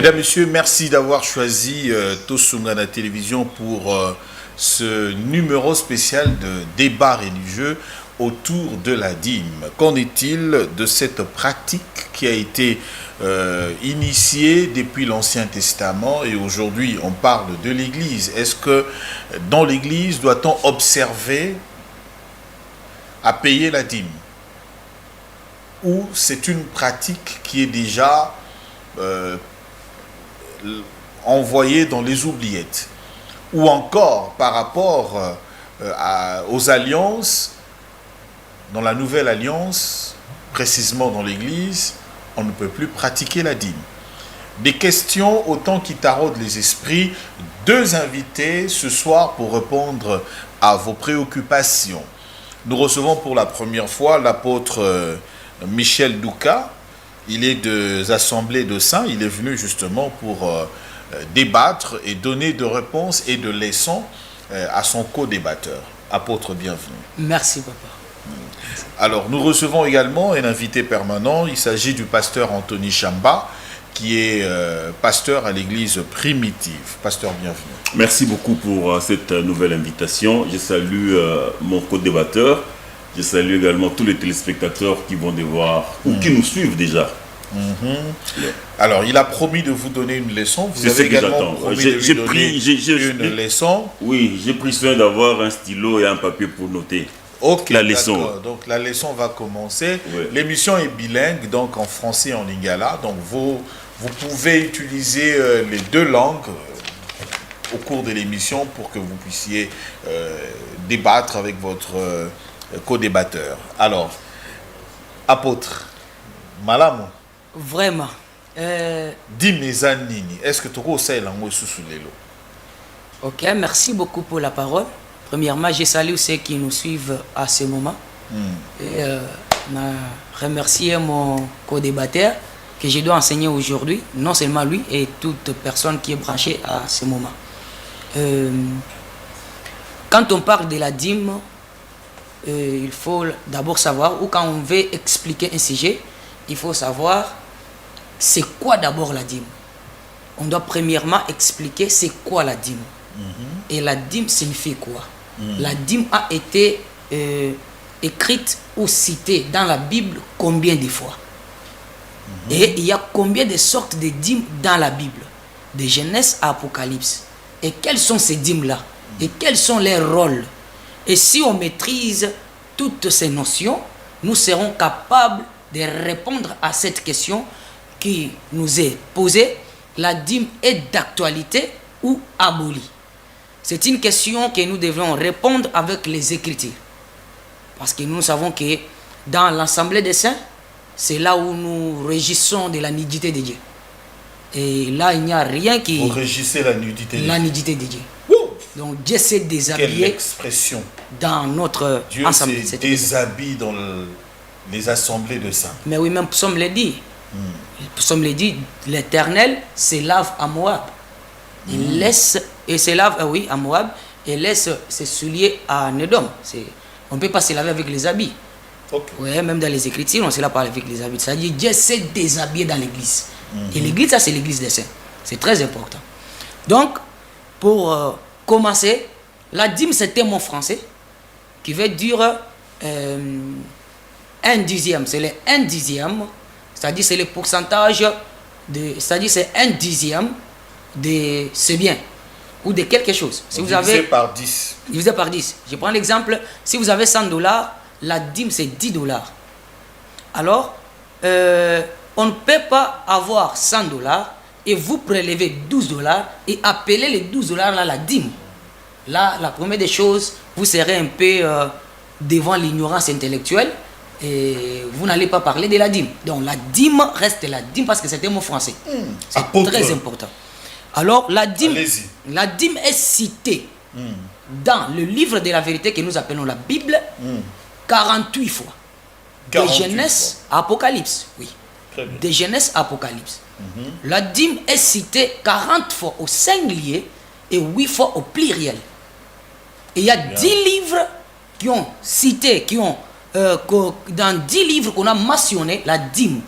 Mesdames, Messieurs, merci d'avoir choisi Tosungana Télévision pour ce numéro spécial de débat religieux autour de la dîme. Qu'en est-il de cette pratique qui a été initiée depuis l'Ancien Testament et aujourd'hui on parle de l'Église? Est-ce que dans l'Église doit-on observer à payer la dîme? Ou c'est une pratique qui est déjà envoyée dans les oubliettes? Ou encore par rapport aux alliances, dans la nouvelle alliance, précisément dans l'Église, on ne peut plus pratiquer la dîme. Des questions autant qui taraudent les esprits. Deux invités ce soir pour répondre à vos préoccupations. Nous recevons pour la première fois l'apôtre Michel Douka. Il est des Assemblées de Saints. Il est venu justement pour débattre et donner de réponses et de leçons à son co-débatteur. Apôtre, bienvenue. Merci, papa. Alors, nous recevons également un invité permanent. Il s'agit du pasteur Anthony Chamba, qui est pasteur à l'église primitive. Pasteur, bienvenue. Merci beaucoup pour cette nouvelle invitation. Je salue mon co-débatteur. Je salue également tous les téléspectateurs qui vont devoir, ou qui nous suivent déjà. Alors, il a promis de vous donner une leçon. Vous avez également promis de lui donner une leçon. Oui, j'ai pris soin d'avoir un stylo et un papier pour noter. Ok, la leçon. Donc la leçon va commencer. Oui. L'émission est bilingue, donc en français et en lingala. Donc vous pouvez utiliser les deux langues au cours de l'émission pour que vous puissiez débattre avec votre co-débatteur. Alors, apôtre, malam. Vraiment. Dimeza nini. Est-ce que tu sais la langue sous l'élo? Ok, merci beaucoup pour la parole. Premièrement, je salue ceux qui nous suivent à ce moment. Et je remercie mon co-débatteur que je dois enseigner aujourd'hui, non seulement lui, et toute personne qui est branchée à ce moment. Quand on parle de la dîme, il faut d'abord savoir, ou quand on veut expliquer un sujet, il faut savoir c'est quoi d'abord la dîme. On doit premièrement expliquer c'est quoi la dîme. Et la dîme signifie quoi? La dîme a été écrite ou citée dans la Bible combien de fois? Et il y a combien de sortes de dîmes dans la Bible? De Genèse à Apocalypse. Et quelles sont ces dîmes-là? Et quels sont leurs rôles? Et si on maîtrise toutes ces notions, nous serons capables de répondre à cette question qui nous est posée. La dîme est d'actualité ou abolie? C'est une question que nous devons répondre avec les Écritures. Parce que nous savons que dans l'Assemblée des Saints, c'est là où nous régissons de la nudité de Dieu. Et là, il n'y a rien qui... Vous régissez la nudité de Dieu. La nudité de Dieu. Donc Dieu s'est déshabillé. Quelle expression. Dans notre Dieu assemblée. s'est déshabillé dans les assemblées de saints. Mais oui, même Psaume le dit. Psaume le dit, l'Éternel se lave à Moab. Il laisse, et se lave, à Moab, et laisse ses souliers à Nédom. On ne peut pas se laver avec les habits. Okay. Ouais, même dans les Écritures, on se lave pas avec les habits. C'est-à-dire, Dieu s'est déshabillé dans l'église. Et l'église, ça, c'est l'église des saints. C'est très important. Donc, pour commencer, la dîme, c'est un mot français qui veut dire un dixième. C'est le 1/10, c'est-à-dire c'est le pourcentage c'est-à-dire c'est 1/10 de ce bien ou de quelque chose. Si vous avez par 10. Divisé par 10. Je prends l'exemple, si vous avez $100, la dîme c'est $10. Alors, on ne peut pas avoir $100 et vous prélevez $12 et appeler les $12 là la dîme. Là, la première des choses, vous serez un peu devant l'ignorance intellectuelle et vous n'allez pas parler de la dîme. Donc la dîme reste la dîme parce que c'est un mot français. C'est très important. Alors la dîme est citée dans le livre de la vérité que nous appelons la Bible 48 fois. De Genèse à Apocalypse. Oui. De Genèse à Apocalypse. La dîme est citée 40 fois au singulier et 8 fois au pluriel. Et il y a 10 livres qui ont cité, dans 10 livres qu'on a mentionné la dîme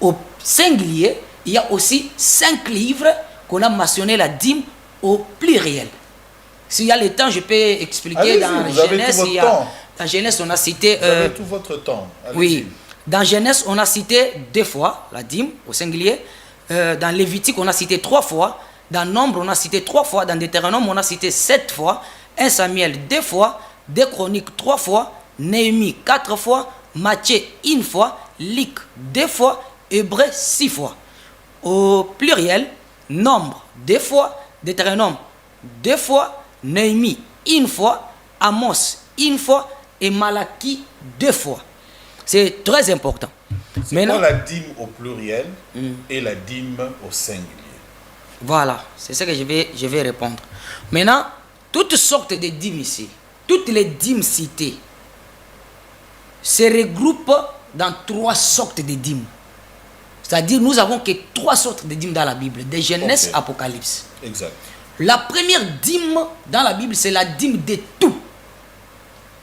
au singulier il y a aussi 5 livres qu'on a mentionné la dîme au pluriel. S'il y a le temps, je peux expliquer. Dans Genèse, dans Genèse, on a cité... Vous avez tout votre temps. Oui. Dans Genèse, on a cité 2 fois la dîme au singulier. Dans Lévitique, on a cité 3 fois. Dans Nombre, on a cité 3 fois. Dans Deutéronome, on a cité 7 fois. 1 Samuel 2 fois. 2 Chroniques 3 fois. Néhémie 4 fois. Matthieu 1 fois. Luc 2 fois. Hébreu 6 fois. Au pluriel, Nombre 2 fois. Deutéronome 2 fois. Néhémie 1 fois. Amos 1 fois. Et Malachie 2 fois. C'est très important. C'est quoi la dîme au pluriel et la dîme au singulier? Voilà, c'est ce que je vais répondre. Maintenant, toutes sortes de dîmes ici, toutes les dîmes citées, se regroupent dans 3 sortes de dîmes. C'est-à-dire, nous avons que 3 sortes de dîmes dans la Bible, de Genèse, Apocalypse. Exact. La première dîme dans la Bible, c'est la dîme de tout,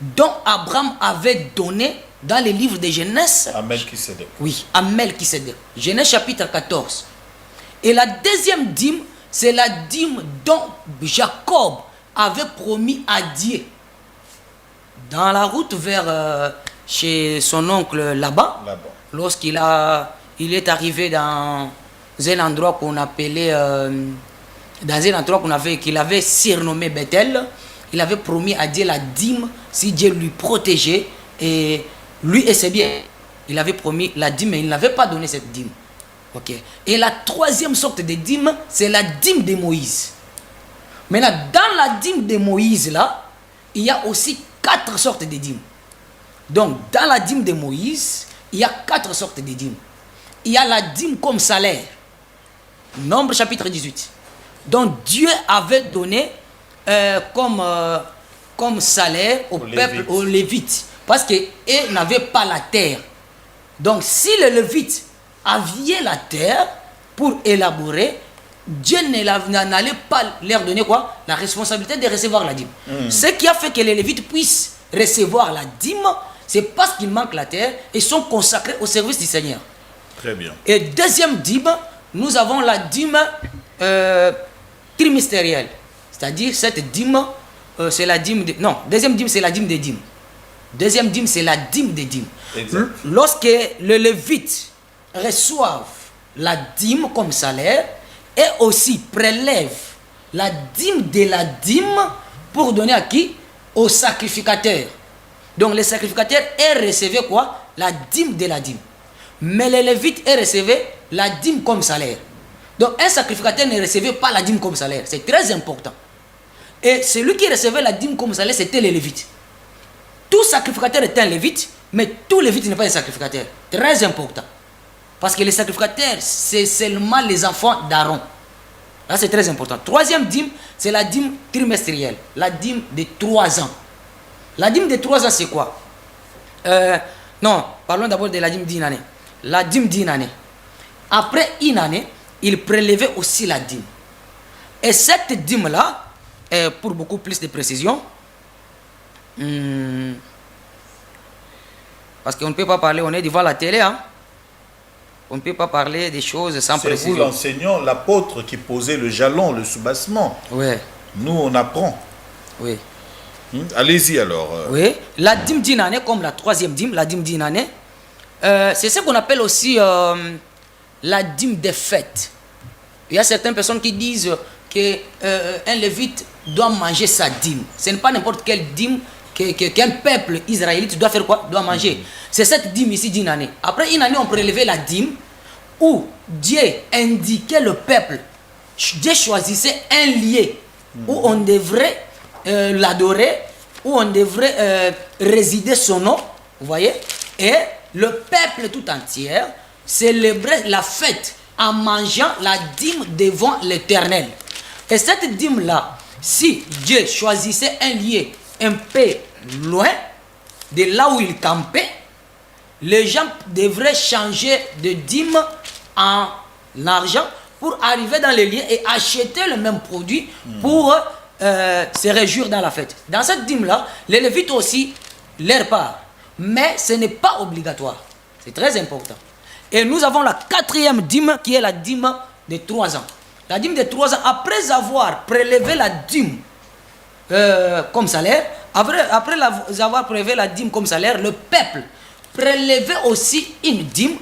dont Abraham avait donné dans les livres de Genèse. À Melchisédek. Oui, à Melchisédek. Genèse chapitre 14. Et la deuxième dîme, c'est la dîme dont Jacob avait promis à Dieu. Dans la route vers chez son oncle là-bas, lorsqu'il est arrivé dans un endroit qu'on appelait, qu'il avait surnommé Bethel, il avait promis à Dieu la dîme si Dieu lui protégeait. Et lui et ses biens, il avait promis la dîme, mais il n'avait pas donné cette dîme. Okay. Et la troisième sorte de dîme, c'est la dîme de Moïse. Maintenant, dans la dîme de Moïse, là, il y a aussi 4 sortes de dîmes. Donc, dans la dîme de Moïse, il y a 4 sortes de dîmes. Il y a la dîme comme salaire. Nombre chapitre 18. Donc, Dieu avait donné comme salaire au peuple, aux Lévites. Parce qu'ils n'avaient pas la terre. Donc, si les Lévites avaient la terre pour élaborer, Dieu n'allait pas leur donner quoi? La responsabilité de recevoir la dîme. Ce qui a fait que les Lévites puissent recevoir la dîme, c'est parce qu'il manque la terre et sont consacrés au service du Seigneur. Très bien. Et deuxième dîme, nous avons la dîme trimestérielle. C'est-à-dire, cette dîme, c'est la dîme de... Non, deuxième dîme, c'est la dîme des dîmes. Deuxième dîme, c'est la dîme des dîmes. Lorsque les Lévites reçoivent la dîme comme salaire et aussi prélèvent la dîme de la dîme pour donner à qui? Aux sacrificateurs. Donc les sacrificateurs recevaient quoi? La dîme de la dîme. Mais les Lévites recevaient la dîme comme salaire. Donc un sacrificateur ne recevait pas la dîme comme salaire. C'est très important. Et celui qui recevait la dîme comme salaire, c'était les Lévites. Tout sacrificateur est un Lévite, mais tout Lévite n'est pas un sacrificateur. Très important. Parce que les sacrificateurs, c'est seulement les enfants d'Aaron. Là, c'est très important. Troisième dîme, c'est la dîme trimestrielle. La dîme de 3 ans. La dîme de 3 ans, c'est quoi? Non, parlons d'abord de la dîme d'une année. La dîme d'une année. Après une année, il prélevait aussi la dîme. Et cette dîme-là, pour beaucoup plus de précision, parce qu'on ne peut pas parler, on est devant la télé, hein? On ne peut pas parler des choses sans précision. C'est vous l'enseignant, l'apôtre qui posait le jalon, le soubassement. Oui. Nous, on apprend. Oui. Allez-y alors. Oui. La dîme d'une année, comme la troisième dîme, la dîme d'une année, c'est ce qu'on appelle aussi la dîme des fêtes. Il y a certaines personnes qui disent qu'un lévite doit manger sa dîme. Ce n'est pas n'importe quelle dîme qu'un peuple israélite doit faire quoi? Doit manger. C'est cette dîme ici d'une année. Après une année, on prélevait la dîme où Dieu indiquait le peuple. Dieu choisissait un lieu où on devrait l'adorer, où on devrait résider son nom. Vous voyez? Et le peuple tout entier célébrait la fête en mangeant la dîme devant l'Éternel. Et cette dîme-là, si Dieu choisissait un lieu un peu loin de là où il campait, les gens devraient changer de dîme en argent pour arriver dans les lieux et acheter le même produit pour se réjouir dans la fête. Dans cette dîme-là, les Lévites aussi leur part. Mais ce n'est pas obligatoire. C'est très important. Et nous avons la quatrième dîme qui est la dîme de 3 ans. La dîme de 3 ans, après avoir prélevé la dîme comme salaire, après avoir prélevé la dîme comme salaire, le peuple prélevait aussi une dîme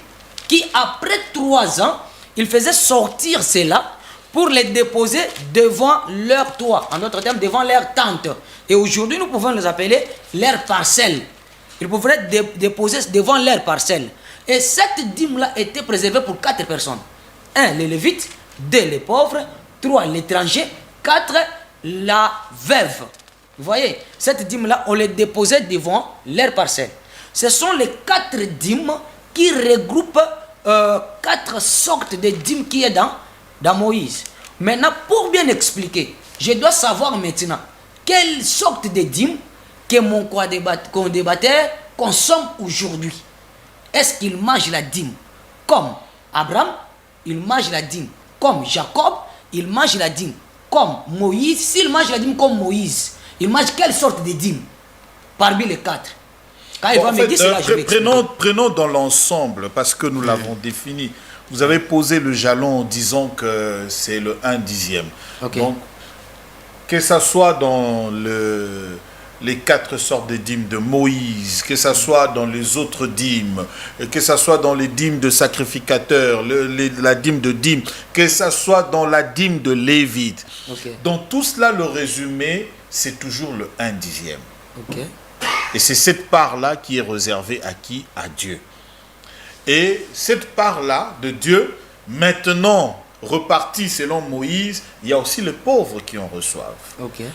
qui, après 3 ans, il faisait sortir cela pour les déposer devant leur toit, en d'autres termes, devant leur tente. Et aujourd'hui, nous pouvons les appeler leurs parcelles. Ils pouvaient déposer devant leur parcelle. Et cette dîme-là était préservée pour 4 personnes. 1, les Lévites. 2, les pauvres. 3, l'étranger. 4, la veuve. Vous voyez, cette dîme-là, on les déposait devant leur parcelle. Ce sont les 4 dîmes qui regroupent 4 sortes de dîmes qui est dans Moïse. Maintenant, pour bien expliquer, je dois savoir maintenant quelle sorte de dîmes que mon co-débatteur consomme aujourd'hui. Est-ce qu'il mange la dîme comme Abraham? Il mange la dîme comme Jacob? Il mange la dîme comme Moïse? S'il mange la dîme comme Moïse, il mange quelle sorte de dîme parmi les 4? Quand il va me dire cela, je vais expliquer. Prenons dans l'ensemble, parce que nous l'avons défini. Vous avez posé le jalon en disant que c'est le 1/10. Okay. Donc, que ça soit dans les 4 sortes de dîmes de Moïse, que ça soit dans les autres dîmes, que ça soit dans les dîmes de sacrificateurs, la dîme de dîmes, que ça soit dans la dîme de Lévite. Okay. Dans tout cela, le résumé, c'est toujours le 1/10. Okay. Et c'est cette part-là qui est réservée à qui? À Dieu. Et cette part-là de Dieu, maintenant repartie selon Moïse, il y a aussi les pauvres qui en reçoivent. Okay.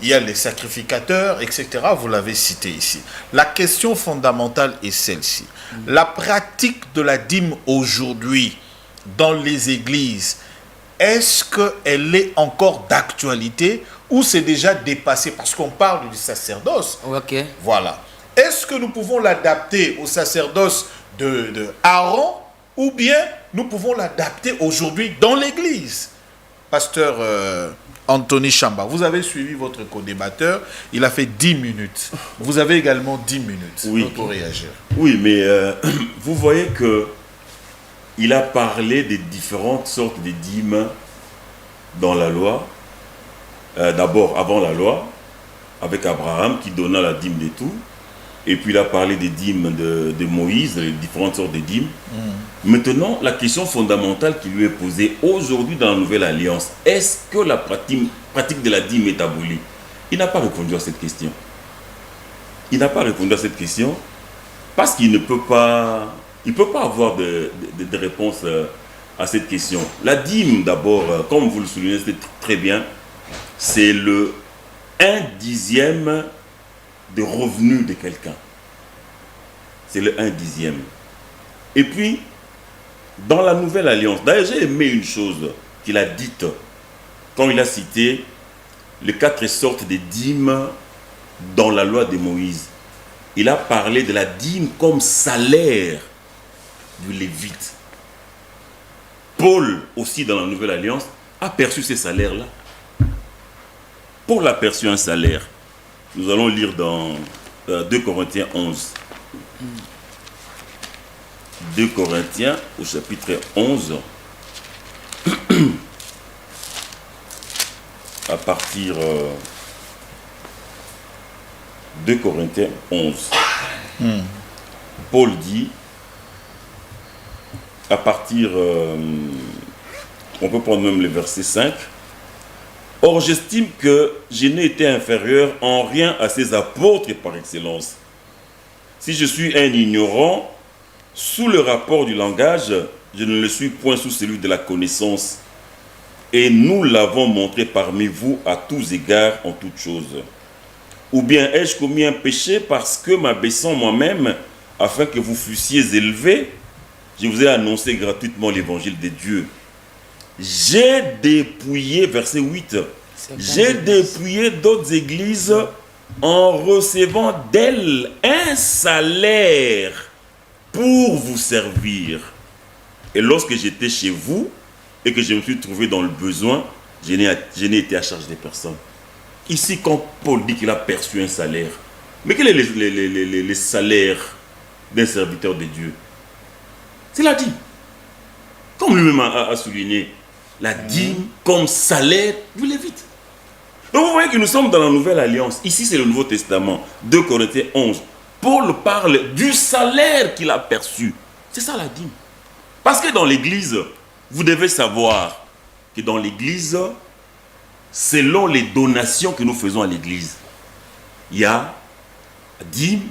Il y a les sacrificateurs, etc. Vous l'avez cité ici. La question fondamentale est celle-ci. La pratique de la dîme aujourd'hui dans les églises, est-ce qu'elle est encore d'actualité ou c'est déjà dépassé? Parce qu'on parle du sacerdoce. Okay. Voilà. Est-ce que nous pouvons l'adapter au sacerdoce de Aaron ou bien nous pouvons l'adapter aujourd'hui dans l'église? Pasteur Anthony Chamba, vous avez suivi votre co-débatteur, il a fait 10 minutes. Vous avez également 10 minutes pour réagir. Oui, mais vous voyez que il a parlé des différentes sortes de dîmes dans la loi. D'abord, avant la loi, avec Abraham qui donna la dîme de tout. Et puis il a parlé des dîmes de Moïse, les différentes sortes de dîmes. Maintenant, la question fondamentale qui lui est posée aujourd'hui dans la Nouvelle Alliance, est-ce que la pratique de la dîme est abolie? Il n'a pas répondu à cette question. Il n'a pas répondu à cette question parce qu'il ne peut pas, avoir de réponse à cette question. La dîme, d'abord, comme vous le soulignez très bien, c'est le 1/10 de revenus de quelqu'un. C'est le 1/10. Et puis, dans la Nouvelle Alliance, d'ailleurs j'ai aimé une chose qu'il a dite quand il a cité les 4 sortes de dîmes dans la loi de Moïse. Il a parlé de la dîme comme salaire du Lévite. Paul aussi dans la Nouvelle Alliance a perçu ces salaires-là. Paul a perçu un salaire. Nous allons lire dans 2 Corinthiens 11. 2 Corinthiens au chapitre 11. À partir 2 Corinthiens 11. Paul dit, à partir, on peut prendre même le verset 5. Or, j'estime que je n'ai été inférieur en rien à ces apôtres par excellence. Si je suis un ignorant, sous le rapport du langage, je ne le suis point sous celui de la connaissance. Et nous l'avons montré parmi vous à tous égards en toutes choses. Ou bien ai-je commis un péché parce que m'abaissant moi-même, afin que vous fussiez élevés, je vous ai annoncé gratuitement l'évangile de Dieu. J'ai dépouillé, verset 8, j'ai dépouillé d'autres églises en recevant d'elles un salaire pour vous servir. Et lorsque j'étais chez vous et que je me suis trouvé dans le besoin, je n'ai été à charge des personnes. Ici, quand Paul dit qu'il a perçu un salaire, mais quel est le salaire d'un serviteur de Dieu? C'est la dîme. Comme lui-même a souligné, la dîme comme salaire du Lévite. Donc vous voyez que nous sommes dans la Nouvelle Alliance. Ici, c'est le Nouveau Testament, 2 Corinthiens 11. Paul parle du salaire qu'il a perçu. C'est ça la dîme. Parce que dans l'Église, vous devez savoir que dans l'Église, selon les donations que nous faisons à l'Église, il y a la dîme,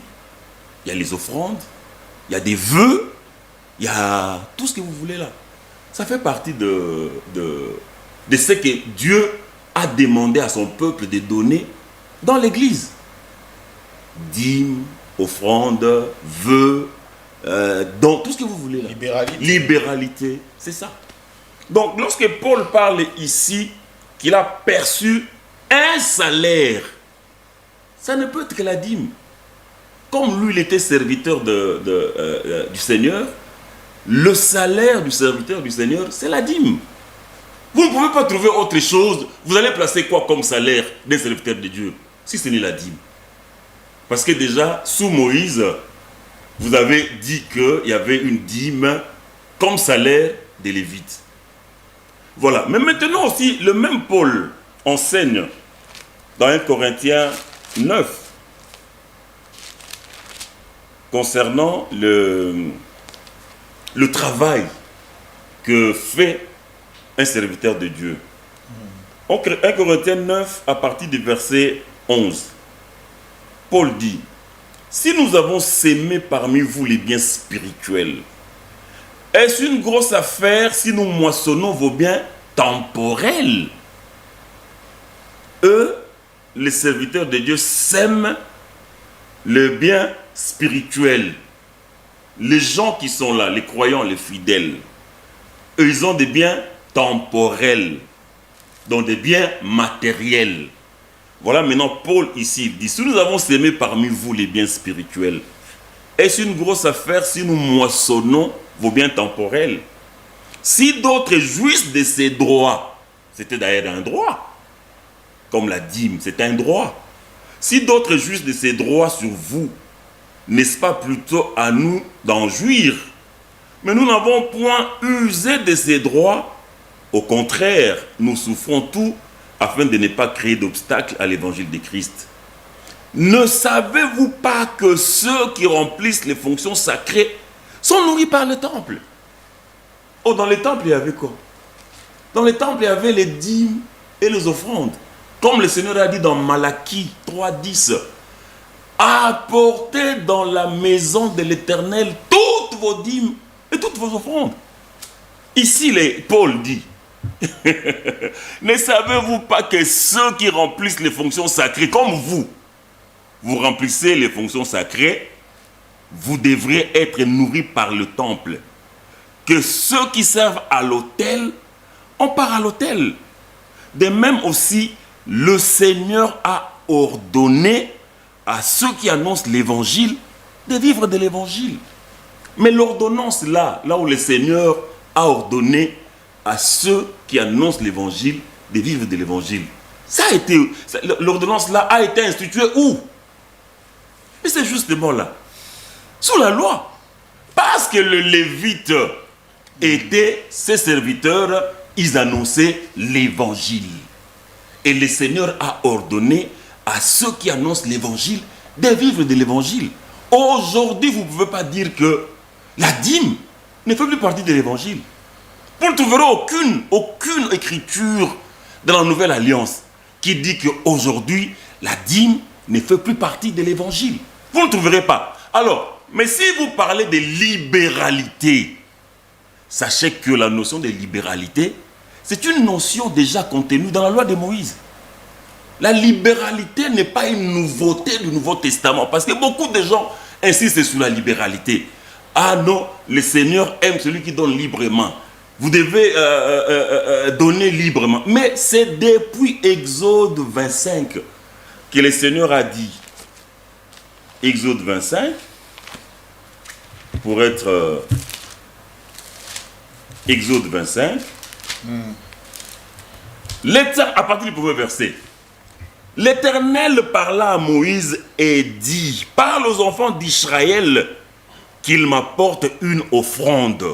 il y a les offrandes, il y a des vœux, il y a tout ce que vous voulez là. Ça fait partie de ce que Dieu a demandé à son peuple de donner dans l'Église. Dîme, offrande, vœux, dons, tout ce que vous voulez là. Libéralité, c'est ça. Donc lorsque Paul parle ici qu'il a perçu un salaire, ça ne peut être que la dîme. Comme lui, il était serviteur du Seigneur, le salaire du serviteur du Seigneur, c'est la dîme. Vous ne pouvez pas trouver autre chose. Vous allez placer quoi comme salaire d'un serviteur de Dieu, si ce n'est la dîme? Parce que déjà, sous Moïse, vous avez dit qu'il y avait une dîme comme salaire des Lévites. Voilà. Mais maintenant aussi, le même Paul enseigne dans 1 Corinthiens 9 concernant le travail que fait un serviteur de Dieu. 1 Corinthiens 9, à partir du verset 11, Paul dit: si nous avons sémé parmi vous les biens spirituels, est-ce une grosse affaire si nous moissonnons vos biens temporels? Eux, les serviteurs de Dieu, sèment le bien spirituel. Les gens qui sont là, les croyants, les fidèles, eux, ils ont des biens temporels, donc des biens matériels. Voilà maintenant Paul ici, il dit: si nous avons sémé parmi vous les biens spirituels, est-ce une grosse affaire si nous moissonnons vos biens temporels? Si d'autres jouissent de ces droits, c'était d'ailleurs un droit, comme la dîme, c'est un droit. Si d'autres jouissent de ces droits sur vous, n'est-ce pas plutôt à nous d'en jouir? Mais nous n'avons point usé de ces droits. Au contraire, nous souffrons tout afin de ne pas créer d'obstacles à l'évangile de Christ. Ne savez-vous pas que ceux qui remplissent les fonctions sacrées sont nourris par le temple? Oh, dans les temples, il y avait quoi? Dans les temples, il y avait les dîmes et les offrandes. Comme le Seigneur a dit dans Malachie 3:10, apportez dans la maison de l'Éternel toutes vos dîmes et toutes vos offrandes. Ici, Paul dit, ne savez-vous pas que ceux qui remplissent les fonctions sacrées, comme vous remplissez les fonctions sacrées, vous devrez être nourris par le temple. Que ceux qui servent à l'autel, on part à l'autel. De même aussi, le Seigneur a ordonné à ceux qui annoncent l'évangile de vivre de l'évangile. Mais l'ordonnance là où le Seigneur a ordonné à ceux qui annoncent l'évangile de vivre de l'évangile, l'ordonnance là a été instituée où? Mais c'est justement là, sous la loi. Parce que le Lévite était ses serviteurs, ils annonçaient l'évangile. Et le Seigneur a ordonné à ceux qui annoncent l'évangile de vivre de l'évangile. Aujourd'hui, vous ne pouvez pas dire que la dîme ne fait plus partie de l'évangile. Vous ne trouverez aucune écriture dans la Nouvelle Alliance qui dit qu'aujourd'hui, la dîme ne fait plus partie de l'évangile. Vous ne trouverez pas. Alors, mais si vous parlez de libéralité, sachez que la notion de libéralité, c'est une notion déjà contenue dans la loi de Moïse. La libéralité n'est pas une nouveauté du Nouveau Testament, parce que beaucoup de gens insistent sur la libéralité. Ah non, le Seigneur aime celui qui donne librement. Vous devez donner librement. Mais c'est depuis Exode 25 que le Seigneur a dit. Exode 25, pour être Exode 25, à partir du premier verset, l'Éternel parla à Moïse et dit: parle aux enfants d'Israël qu'il m'apporte une offrande.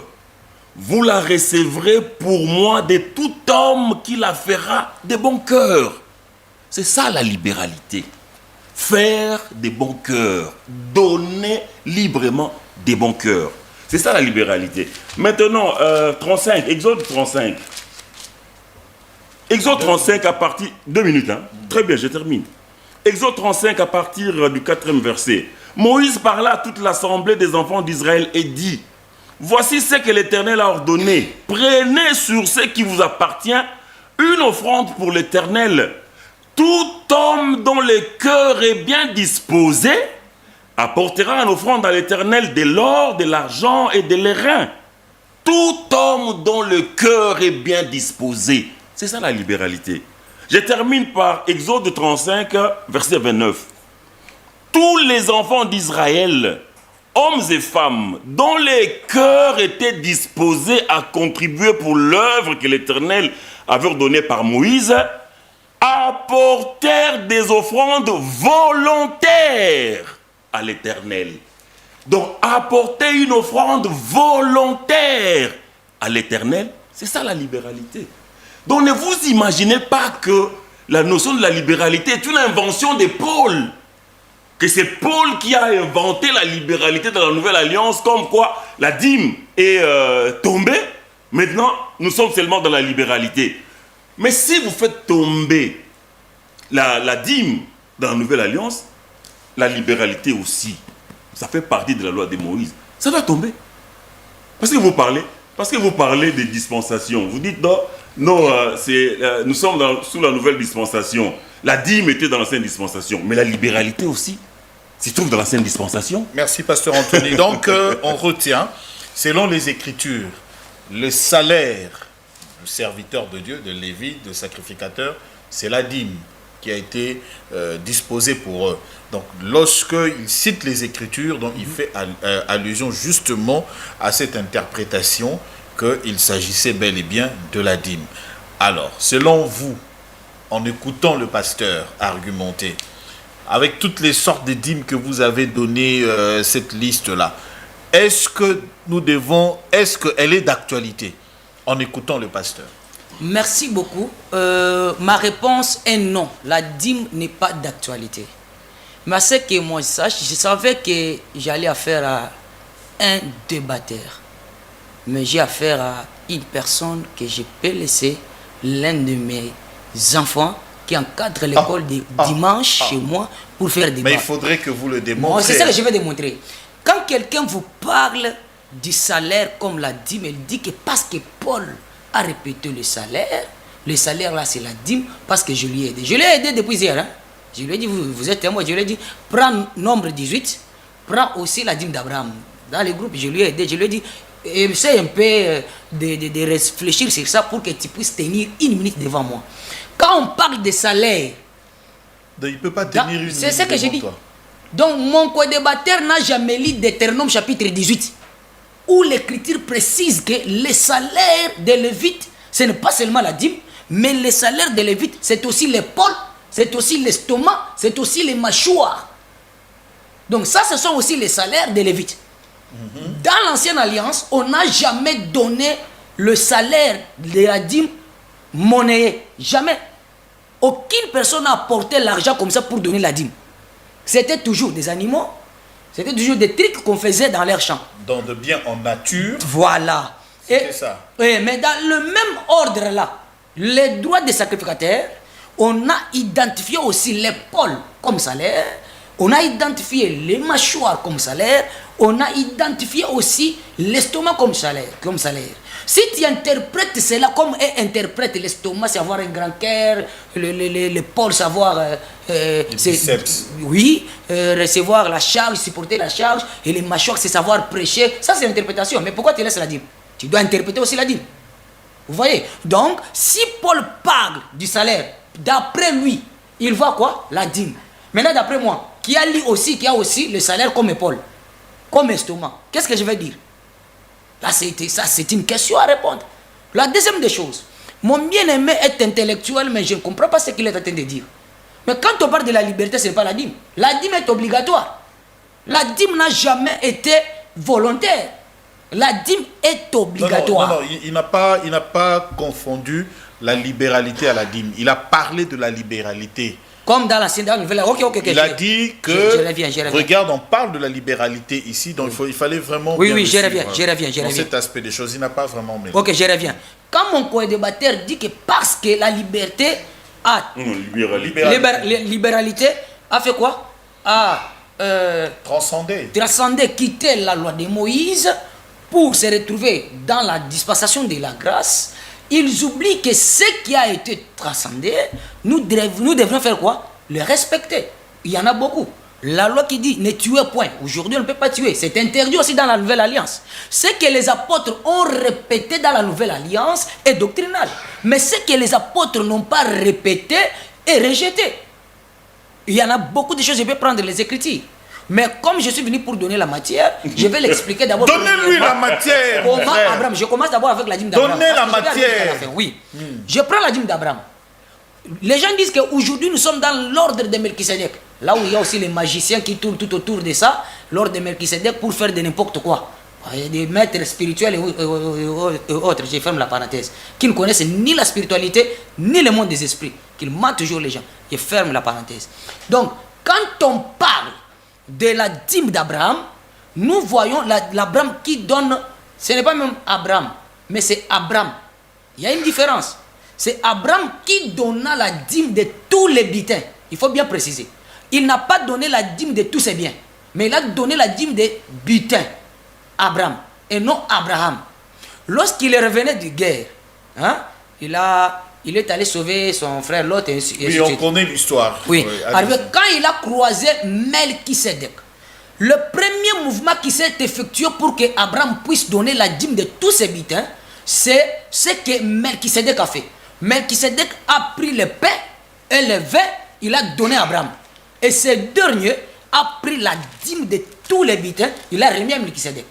Vous la recevrez pour moi de tout homme qui la fera de bon cœur. C'est ça la libéralité. Faire des bons cœurs. Donner librement des bons cœurs. C'est ça la libéralité. Maintenant, 35, Exode 35. Exode 35 à partir... 2 minutes, hein. Très bien, je termine. Exode 35 à partir du 4e verset. Moïse parla à toute l'assemblée des enfants d'Israël et dit: voici ce que l'Éternel a ordonné. Prenez sur ce qui vous appartient une offrande pour l'Éternel. Tout homme dont le cœur est bien disposé apportera une offrande à l'Éternel de l'or, de l'argent et de l'airain. Tout homme dont le cœur est bien disposé. C'est ça la libéralité. Je termine par Exode 35, verset 29. Tous les enfants d'Israël, hommes et femmes, dont les cœurs étaient disposés à contribuer pour l'œuvre que l'Éternel avait ordonnée par Moïse, apportèrent des offrandes volontaires à l'Éternel. Donc, apporter une offrande volontaire à l'Éternel, c'est ça la libéralité. Donc, ne vous imaginez pas que la notion de la libéralité est une invention de Paul. Que c'est Paul qui a inventé la libéralité dans la Nouvelle Alliance, comme quoi la dîme est tombée. Maintenant, nous sommes seulement dans la libéralité. Mais si vous faites tomber la dîme dans la Nouvelle Alliance, la libéralité aussi, ça fait partie de la loi de Moïse. Ça doit tomber. Parce que vous parlez des dispensations. Vous dites non, nous sommes sous la nouvelle dispensation. La dîme était dans l'ancienne dispensation, mais la libéralité aussi s'y trouve dans l'ancienne dispensation. Merci, pasteur Anthony. Donc, on retient, selon les Écritures, le salaire du serviteur de Dieu, de Lévi, de sacrificateur, c'est la dîme qui a été disposée pour eux. Donc, lorsqu'il cite les Écritures, donc, il fait allusion justement à cette interprétation qu'il s'agissait bel et bien de la dîme. Alors, selon vous, en écoutant le pasteur argumenter, avec toutes les sortes de dîmes que vous avez données, cette liste-là, est-ce qu'elle est d'actualité en écoutant le pasteur? Merci beaucoup. Ma réponse est non. La dîme n'est pas d'actualité. Mais ce que moi je savais que j'allais affaire à un débatteur. Mais j'ai affaire à une personne que je peux laisser, l'un de mes enfants qui encadre l'école dimanche chez moi pour faire des débats. Mais il faudrait que vous le démontrez. C'est ça que je vais démontrer. Quand quelqu'un vous parle du salaire comme la dîme, il dit que parce que Paul a répété le salaire là c'est la dîme parce que je lui ai aidé. Je l'ai aidé depuis hier. Hein? Je lui ai dit, vous êtes témoin, je lui ai dit, prends nombre 18, prends aussi la dîme d'Abraham. Dans les groupes, je lui ai aidé, je lui ai dit, essaie un peu de réfléchir sur ça pour que tu puisses tenir une minute devant moi. Quand on parle de salaire, donc, il ne peut pas tenir une minute. C'est ce que j'ai dit. Toi. Donc, mon co-débatteur n'a jamais lu Deutéronome chapitre 18, où l'Écriture précise que les salaires des Lévites, ce n'est pas seulement la dîme, mais les salaires des Lévites, c'est aussi l'épaule, c'est aussi l'estomac, c'est aussi les mâchoires. Donc, ça, ce sont aussi les salaires des Lévites. Dans l'ancienne alliance, on n'a jamais donné le salaire de la dîme monnayé. Jamais. Aucune personne n'a apporté l'argent comme ça pour donner la dîme. C'était toujours des animaux, c'était toujours des trucs qu'on faisait dans leurs champs. Dans de biens en nature. Voilà. C'est ça. Mais dans le même ordre là, les droits des sacrificateurs, on a identifié aussi l'épaule comme salaire, on a identifié les mâchoires comme salaire, on a identifié aussi l'estomac comme salaire. Si tu interprètes cela comme interprète l'estomac, c'est avoir un grand cœur, l'épaule, savoir oui, recevoir la charge, supporter la charge, et les mâchoires, c'est savoir prêcher. Ça, c'est l'interprétation. Mais pourquoi tu laisses la dîme? Tu dois interpréter aussi la dîme. Vous voyez? Donc, si Paul parle du salaire, d'après lui, il voit quoi? La dîme. Maintenant, d'après moi, qui a aussi le salaire comme épaule, comme estomac, qu'est-ce que je vais dire? Là, c'est une question à répondre. La deuxième des choses, mon bien-aimé est intellectuel, mais je ne comprends pas ce qu'il est en train de dire. Mais quand on parle de la liberté, ce n'est pas la dîme. La dîme est obligatoire. La dîme n'a jamais été volontaire. La dîme est obligatoire. Non, il n'a pas confondu la libéralité à la dîme. Il a parlé de la libéralité. Comme dans l'ancienne nouvelle. Ok. Il a dit que, je reviens. regarde, on parle de la libéralité ici, donc il fallait vraiment Oui, bien je reviens. Dans cet aspect des choses, il n'a pas vraiment mêlé. Ok, je reviens. Quand mon co-débatteur dit que parce que la liberté a... Libéralité a fait quoi? Transcender, quitter la loi de Moïse pour se retrouver dans la dispensation de la grâce. Ils oublient que ce qui a été transcendé, nous devons faire quoi? Le respecter. Il y en a beaucoup. La loi qui dit ne tuez point. Aujourd'hui, on ne peut pas tuer. C'est interdit aussi dans la Nouvelle Alliance. Ce que les apôtres ont répété dans la Nouvelle Alliance est doctrinal. Mais ce que les apôtres n'ont pas répété est rejeté. Il y en a beaucoup de choses. Je vais prendre les Écritures. Mais comme je suis venu pour donner la matière, je vais l'expliquer d'abord. Donnez-lui la matière. Comment Abraham? Je commence d'abord avec la dîme d'Abraham. Donnez la matière. Oui. Je prends la dîme d'Abraham. Les gens disent qu'aujourd'hui nous sommes dans l'ordre de Melchisedec. Là où il y a aussi les magiciens qui tournent tout autour de ça, l'ordre de Melchisedec pour faire de n'importe quoi. Il y a des maîtres spirituels et autres, je ferme la parenthèse, qui ne connaissent ni la spiritualité, ni le monde des esprits, qui mentent toujours les gens. Je ferme la parenthèse. Donc, quand on parle de la dîme d'Abraham, nous voyons l'Abraham qui donne, ce n'est pas même Abraham, mais c'est Abraham. Il y a une différence. C'est Abraham qui donna la dîme de tous les butins. Il faut bien préciser. Il n'a pas donné la dîme de tous ses biens, mais il a donné la dîme des butins. Abraham, et non Abraham. Lorsqu'il est revenu de guerre, hein, il est allé sauver son frère Lot. Oui, on connaît l'histoire. Oui. Quand il a croisé Melchisedec, le premier mouvement qui s'est effectué pour que Abraham puisse donner la dîme de tous ses butins, c'est ce que Melchisedec a fait. Melchisedec a pris le pain et le vin, il a donné à Abraham. Et ce dernier a pris la dîme de tous les butins, il a remis à Melchisedec.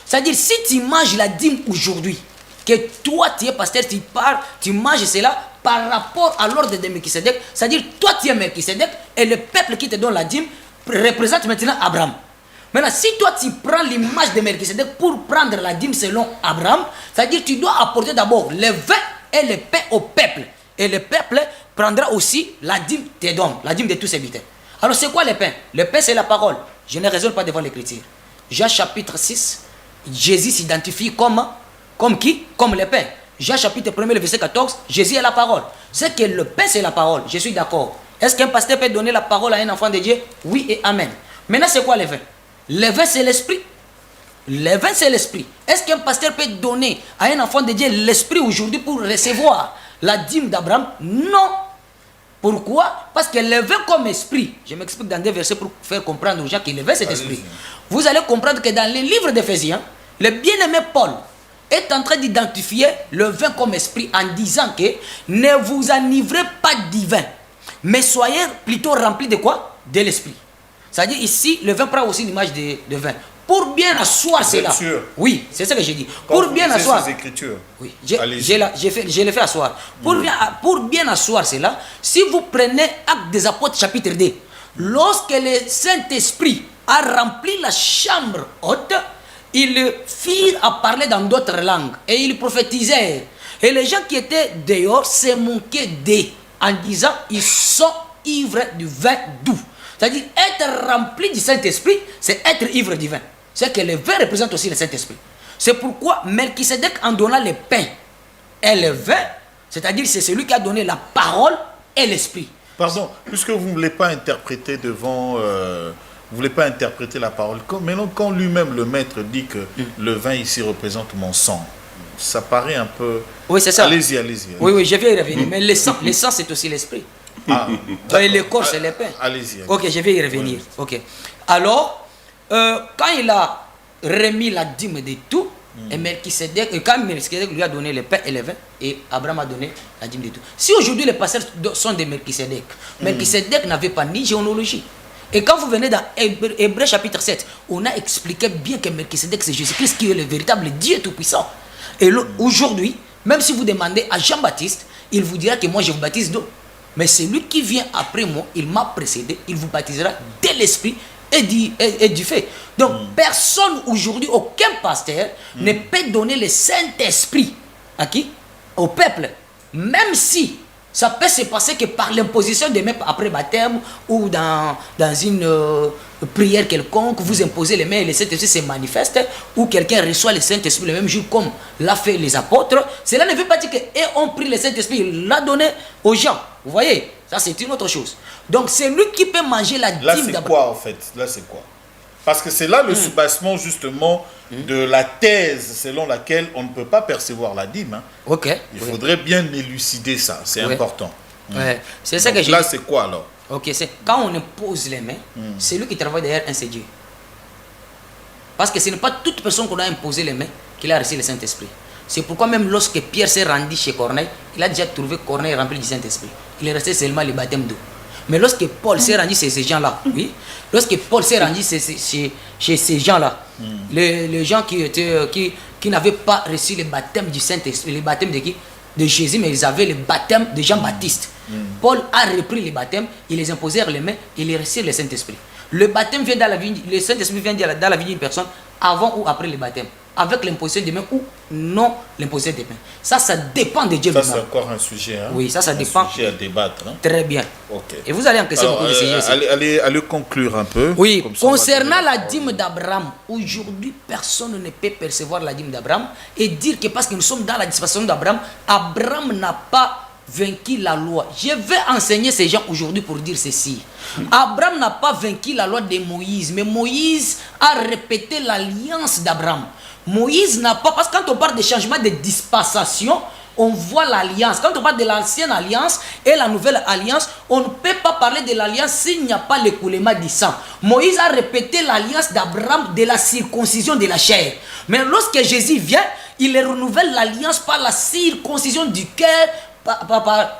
C'est-à-dire, si tu manges la dîme aujourd'hui, que toi tu es pasteur, tu parles, tu manges cela par rapport à l'ordre de Melchisedec, c'est-à-dire, toi tu es Melchisedec et le peuple qui te donne la dîme représente maintenant Abraham. Maintenant, si toi tu prends l'image de Melchisedec pour prendre la dîme selon Abraham, c'est-à-dire tu dois apporter d'abord le vin et le pain au peuple. Et le peuple prendra aussi la dîme tes dons, la dîme de tous ses butins. Alors c'est quoi le pain? Le pain c'est la parole. Je ne raisonne pas devant l'écriture. Jean chapitre 6, Jésus s'identifie comme qui? Comme le pain. Jean chapitre 1, le verset 14, Jésus est la parole. C'est que le pain c'est la parole, je suis d'accord. Est-ce qu'un pasteur peut donner la parole à un enfant de Dieu? Oui et amen. Maintenant c'est quoi le vin? Le vin c'est l'esprit. Le vin c'est l'esprit. Est-ce qu'un pasteur peut donner à un enfant de Dieu l'esprit aujourd'hui pour recevoir la dîme d'Abraham? Non. Pourquoi? Parce que le vin comme esprit, je m'explique dans des versets pour faire comprendre aux gens que le vin c'est esprit. Vous allez comprendre que dans les livres d'Éphésiens, le bien-aimé Paul est en train d'identifier le vin comme esprit en disant que ne vous enivrez pas du vin, mais soyez plutôt remplis de quoi? De l'esprit. C'est-à-dire ici, le vin prend aussi l'image de vin. Pour bien asseoir cela. Oui, c'est ce que j'ai dit. Pour bien asseoir. Ces écritures. Oui, je l'ai fait asseoir. Pour bien asseoir cela, si vous prenez Actes des Apôtres chapitre 2, lorsque le Saint-Esprit a rempli la chambre haute, ils firent à parler dans d'autres langues et ils prophétisèrent. Et les gens qui étaient dehors se moquaient d'eux en disant ils sont ivres du vin doux. C'est-à-dire être rempli du Saint-Esprit, c'est être ivre du vin. C'est que le vin représente aussi le Saint-Esprit. C'est pourquoi Melchisedec en donnant le pain et le vin, c'est-à-dire c'est celui qui a donné la parole et l'esprit. Pardon, puisque vous ne voulez pas interpréter devant... vous ne voulez pas interpréter la parole. Maintenant, quand lui-même, le maître, dit que le vin ici représente mon sang, ça paraît un peu... Oui, c'est ça. Allez-y. Oui, je vais y revenir. Mais le sang c'est aussi l'esprit. Et le corps, c'est le pain. Allez-y. Ok, je vais y revenir. Ok. Alors, quand il a remis la dîme de tout, et Melchisedec, quand Melchisedec lui a donné le pain et le vin, et Abraham a donné la dîme de tout. Si aujourd'hui les pasteurs sont de Melchisedec, Melchisedec n'avait pas ni généalogie. Et quand vous venez dans Hébreux chapitre 7, on a expliqué bien que Melchisedec c'est Jésus-Christ qui est le véritable Dieu tout-puissant. Et aujourd'hui, même si vous demandez à Jean-Baptiste, il vous dira que moi je vous baptise d'eau. Mais celui qui vient après moi, il m'a précédé, il vous baptisera de l'esprit est du fait. Donc, personne aujourd'hui, aucun pasteur ne peut donner le Saint-Esprit à qui? Au peuple. Même si ça peut se passer que par l'imposition des mains après baptême ou dans une prière quelconque, vous imposez les mains et le Saint-Esprit se manifeste, ou quelqu'un reçoit le Saint-Esprit le même jour comme l'a fait les apôtres. Cela ne veut pas dire qu'ils ont pris le Saint-Esprit, ils l'ont donné aux gens. Vous voyez, ça c'est une autre chose. Donc c'est lui qui peut manger la dîme d'Abraham. Là c'est quoi en fait? Là c'est quoi? Parce que c'est là le soubassement justement de la thèse selon laquelle on ne peut pas percevoir la dîme. Hein. Ok. Il faudrait bien élucider ça, c'est important. Ouais. C'est ça que j'ai Là c'est quoi alors? Ok, c'est quand on impose les mains, c'est lui qui travaille derrière un c'est Dieu. Parce que ce n'est pas toute personne qu'on a imposé les mains qu'il a reçu le Saint-Esprit. C'est pourquoi même lorsque Pierre s'est rendu chez Corneille, il a déjà trouvé Corneille rempli du Saint-Esprit. Il est resté seulement le baptême d'eau. Mais lorsque Paul s'est rendu chez ces gens-là, oui, lorsque Paul s'est rendu chez ces gens-là, les gens qui n'avaient pas reçu le baptême du Saint-Esprit, le baptême de qui? De Jésus, mais ils avaient le baptême de Jean-Baptiste. Paul a repris les baptêmes, ils les imposèrent les mains, il les reçut le Saint-Esprit. Le baptême vient dans la vie, le Saint-Esprit vient dans la vie d'une personne avant ou après le baptême, avec l'imposition des mains ou non l'imposition des mains. Ça dépend de Dieu lui-même. Ça c'est encore un sujet. Hein? Oui, ça dépend. Un sujet à débattre. Hein? Très bien. Okay. Et vous allez encaisser beaucoup de sujets. Allez conclure un peu. Oui, concernant la dîme d'Abraham, aujourd'hui, personne ne peut percevoir la dîme d'Abraham et dire que parce que nous sommes dans la dispensation d'Abraham, Abraham n'a pas vaincu la loi. Je vais enseigner ces gens aujourd'hui pour dire ceci. Abraham n'a pas vaincu la loi de Moïse, mais Moïse a répété l'alliance d'Abraham. Moïse n'a pas, parce que quand on parle de changement de dispensation, on voit l'alliance. Quand on parle de l'ancienne alliance et la nouvelle alliance, on ne peut pas parler de l'alliance s'il n'y a pas l'écoulement du sang. Moïse a répété l'alliance d'Abraham de la circoncision de la chair. Mais lorsque Jésus vient, il renouvelle l'alliance par la circoncision du cœur,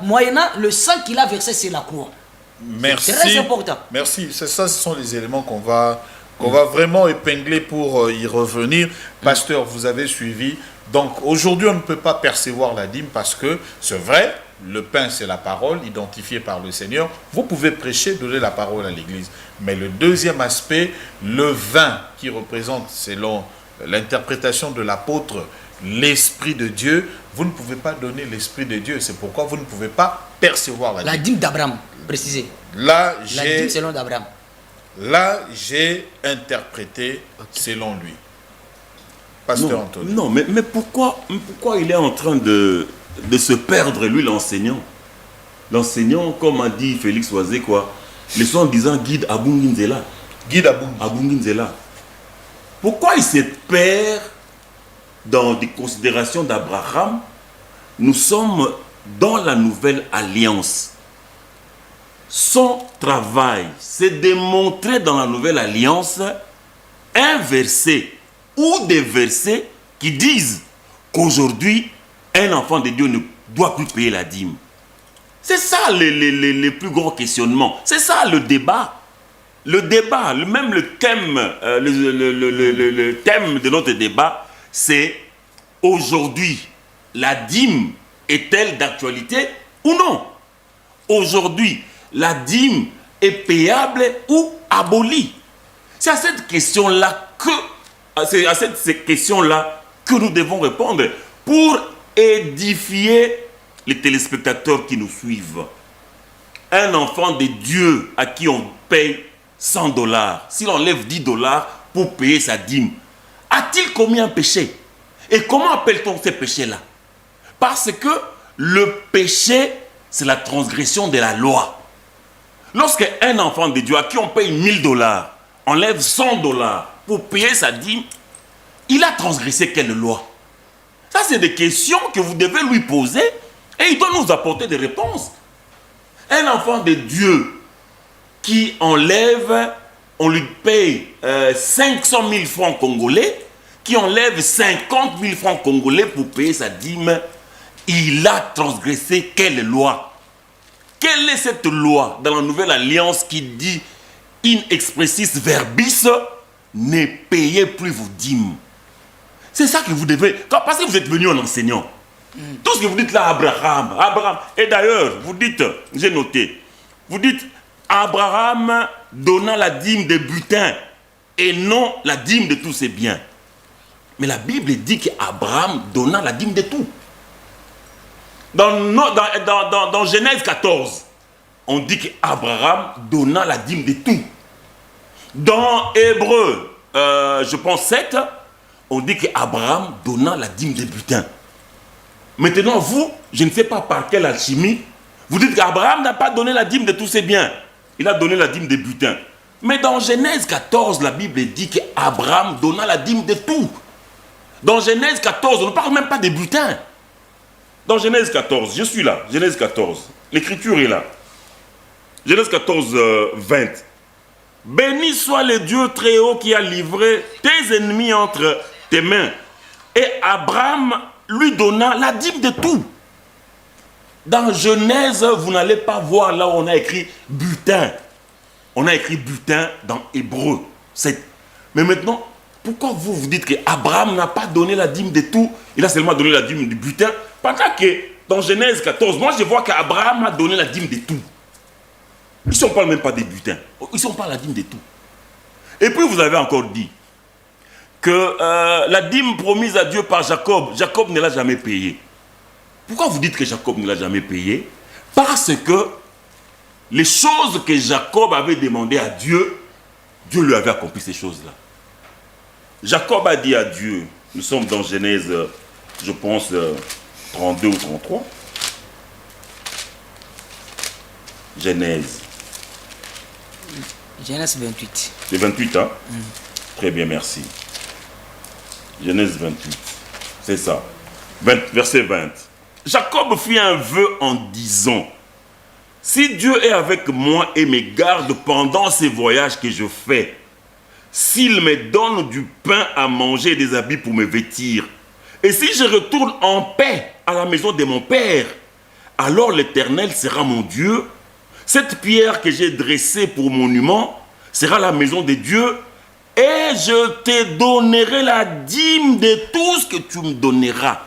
moyennant le sang qu'il a versé sur la croix. Merci. C'est très important. Merci. Ça, ce sont les éléments qu'on va vraiment épingler pour y revenir. Pasteur, vous avez suivi. Donc aujourd'hui, on ne peut pas percevoir la dîme parce que c'est vrai, le pain c'est la parole identifiée par le Seigneur. Vous pouvez prêcher, donner la parole à l'église. Mais le deuxième aspect, le vin qui représente, selon l'interprétation de l'apôtre, l'Esprit de Dieu, vous ne pouvez pas donner l'Esprit de Dieu. C'est pourquoi vous ne pouvez pas percevoir la dîme. La dîme d'Abraham, précisez. La dîme selon d'Abraham. Là, j'ai interprété selon lui. Pasteur Anthony. Non, mais pourquoi il est en train de se perdre, lui, l'enseignant? L'enseignant, comme a dit Félix Oisé, quoi, le son disant guide Abunginzela. Guide Abunginzela. Pourquoi il se perd dans des considérations d'Abraham? Nous sommes dans la nouvelle alliance. Son travail, c'est de montrer dans la nouvelle alliance un verset ou des versets qui disent qu'aujourd'hui, un enfant de Dieu ne doit plus payer la dîme. C'est ça les plus gros questionnements. C'est ça le débat. Le débat, même le thème, le thème de notre débat, c'est aujourd'hui, la dîme est-elle d'actualité ou non? Aujourd'hui, la dîme est payable ou abolie? C'est à cette question-là que nous devons répondre pour édifier les téléspectateurs qui nous suivent. Un enfant de Dieu à qui on paye $100, s'il enlève $10 pour payer sa dîme, a-t-il commis un péché? Et comment appelle-t-on ces péchés-là? Parce que le péché, c'est la transgression de la loi. Lorsque un enfant de Dieu à qui on paye $1000 enlève $100 pour payer sa dîme, il a transgressé quelle loi? Ça, c'est des questions que vous devez lui poser et il doit nous apporter des réponses. Un enfant de Dieu qui enlève, on lui paye 500 000 francs congolais, qui enlève 50 000 francs congolais pour payer sa dîme, il a transgressé quelle loi? Quelle est cette loi dans la nouvelle alliance qui dit in expressis verbis, ne payez plus vos dîmes? C'est ça que vous devez, parce que vous êtes venu en enseignant. Tout ce que vous dites là, Abraham, et d'ailleurs, vous dites, j'ai noté, vous dites, Abraham donna la dîme des butins et non la dîme de tous ses biens. Mais la Bible dit qu'Abraham donna la dîme de tout. Dans Genèse 14, on dit qu'Abraham donna la dîme de tout. Dans Hébreu, je pense 7, on dit qu'Abraham donna la dîme des butins. Maintenant, vous, je ne sais pas par quelle alchimie, vous dites qu'Abraham n'a pas donné la dîme de tous ses biens. Il a donné la dîme des butins. Mais dans Genèse 14, la Bible dit qu'Abraham donna la dîme de tout. Dans Genèse 14, on ne parle même pas des butins. Dans Genèse 14, je suis là, Genèse 14, l'écriture est là. Genèse 14, 20. Béni soit le Dieu très haut qui a livré tes ennemis entre tes mains. Et Abraham lui donna la dîme de tout. Dans Genèse, vous n'allez pas voir là où on a écrit butin. On a écrit butin dans Hébreu. Mais maintenant, pourquoi vous dites qu'Abraham n'a pas donné la dîme de tout? Il a seulement donné la dîme du butin. Pendant que dans Genèse 14, moi je vois qu'Abraham a donné la dîme de tout. Ici on ne parle même pas des butins. Ici on parle de la dîme de tout. Et puis vous avez encore dit que la dîme promise à Dieu par Jacob, Jacob ne l'a jamais payée. Pourquoi vous dites que Jacob ne l'a jamais payée? Parce que les choses que Jacob avait demandées à Dieu, Dieu lui avait accompli ces choses-là. Jacob a dit à Dieu, nous sommes dans Genèse, je pense, 32 ou 33. Genèse. Genèse 28. C'est 28, hein? Très bien, merci. Genèse 28. C'est ça. Verset 20. Jacob fit un vœu en disant, si Dieu est avec moi et me garde pendant ces voyages que je fais, s'il me donne du pain à manger et des habits pour me vêtir, et si je retourne en paix à la maison de mon père, alors l'Éternel sera mon Dieu. Cette pierre que j'ai dressée pour monument sera la maison de Dieu, et je te donnerai la dîme de tout ce que tu me donneras.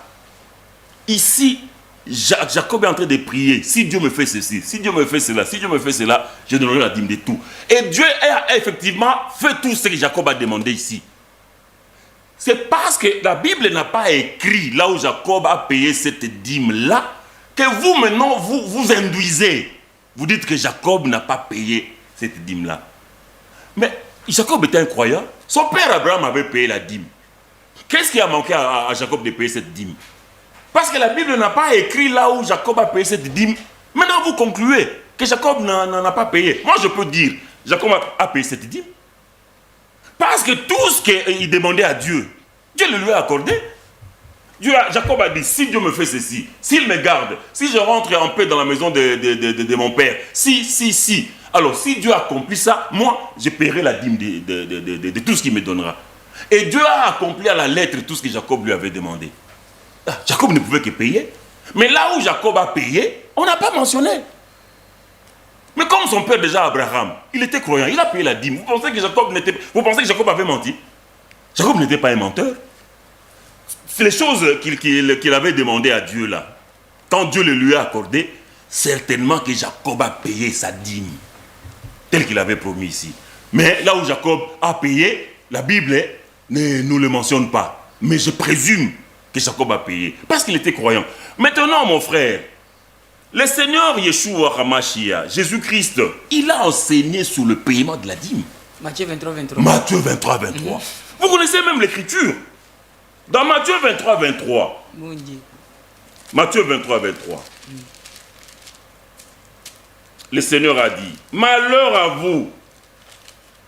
Ici, Jacob est en train de prier. Si Dieu me fait ceci, si Dieu me fait cela, si Dieu me fait cela, je donnerai la dîme de tout. Et Dieu a effectivement fait tout ce que Jacob a demandé ici. C'est parce que la Bible n'a pas écrit là où Jacob a payé cette dîme-là que vous maintenant vous induisez. Vous dites que Jacob n'a pas payé cette dîme-là. Mais Jacob était un croyant. Son père Abraham avait payé la dîme. Qu'est-ce qui a manqué à Jacob de payer cette dîme? Parce que la Bible n'a pas écrit là où Jacob a payé cette dîme. Maintenant vous concluez que Jacob n'en a pas payé. Moi je peux dire, Jacob a payé cette dîme. Parce que tout ce qu'il demandait à Dieu, Dieu le lui a accordé. Jacob a dit, si Dieu me fait ceci, s'il me garde, si je rentre en paix dans la maison de mon père, si. Alors si Dieu accomplit ça, moi je paierai la dîme de tout ce qu'il me donnera. Et Dieu a accompli à la lettre tout ce que Jacob lui avait demandé. Jacob ne pouvait que payer. Mais là où Jacob a payé, on n'a pas mentionné. Mais comme son père déjà Abraham, il était croyant, il a payé la dîme. Vous pensez que Jacob avait menti? Jacob n'était pas un menteur. C'est les choses qu'il avait demandé à Dieu là. Quand Dieu le lui a accordé, certainement que Jacob a payé sa dîme. Tel qu'il avait promis ici. Mais là où Jacob a payé, la Bible ne nous le mentionne pas. Mais je présume que Jacob a payé. Parce qu'il était croyant. Maintenant mon frère, le Seigneur Yeshua HaMashiach, Jésus-Christ, il a enseigné sur le paiement de la dîme. Matthieu 23, 23. Matthieu 23, 23. Vous connaissez même l'écriture. Dans Matthieu 23, 23. Mon Dieu. Matthieu 23, 23. Le Seigneur a dit, malheur à vous.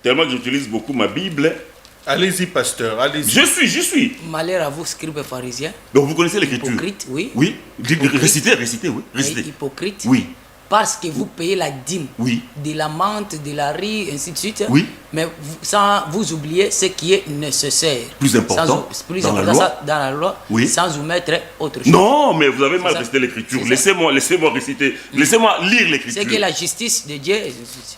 Tellement que j'utilise beaucoup ma Bible. Allez-y, pasteur, allez-y. Je suis. Malheur à vous, scribes et pharisiens. Donc vous connaissez l'écriture. Hypocrite, oui. Oui. Récitez, oui. Récitez. Hypocrite. Oui. Parce que vous payez la dîme. Oui. De la menthe, de la riz, ainsi de suite. Oui. Mais sans vous oublier ce qui est nécessaire. Plus important. Dans la loi. Oui. Sans vous mettre autre chose. Non, mais vous avez mal récité l'écriture. Laissez-moi réciter. Laissez-moi lire l'écriture. C'est que la justice de Dieu.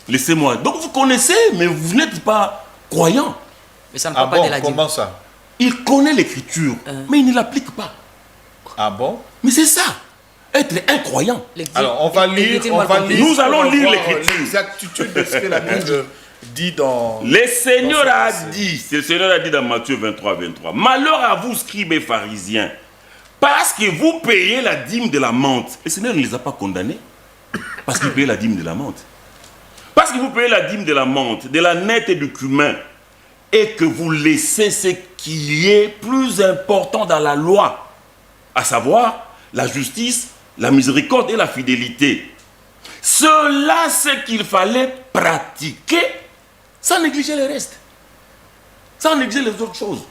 Laissez-moi. Donc vous connaissez, mais vous n'êtes pas croyant. Mais ça ne parle pas de la dîme. Comment ça? Il connaît l'écriture, mais il ne l'applique pas. Ah bon? Mais c'est ça. Être incroyant. Alors, on va lire. Nous allons lire l'écriture. L'exactitude de ce que la Bible dit dans... Le Seigneur dans ce a passage. dit, le Seigneur a dit dans Matthieu 23, 23, malheur à vous, scribes et pharisiens, parce que vous payez la dîme de la menthe. Le Seigneur ne les a pas condamnés, parce qu'ils payaient la dîme de la menthe. Parce que vous payez la dîme de la menthe, de la nette et du cumin, et que vous laissez ce qui est plus important dans la loi, à savoir la justice, la miséricorde et la fidélité. Cela, c'est qu'il fallait pratiquer sans négliger le reste, sans négliger les autres choses.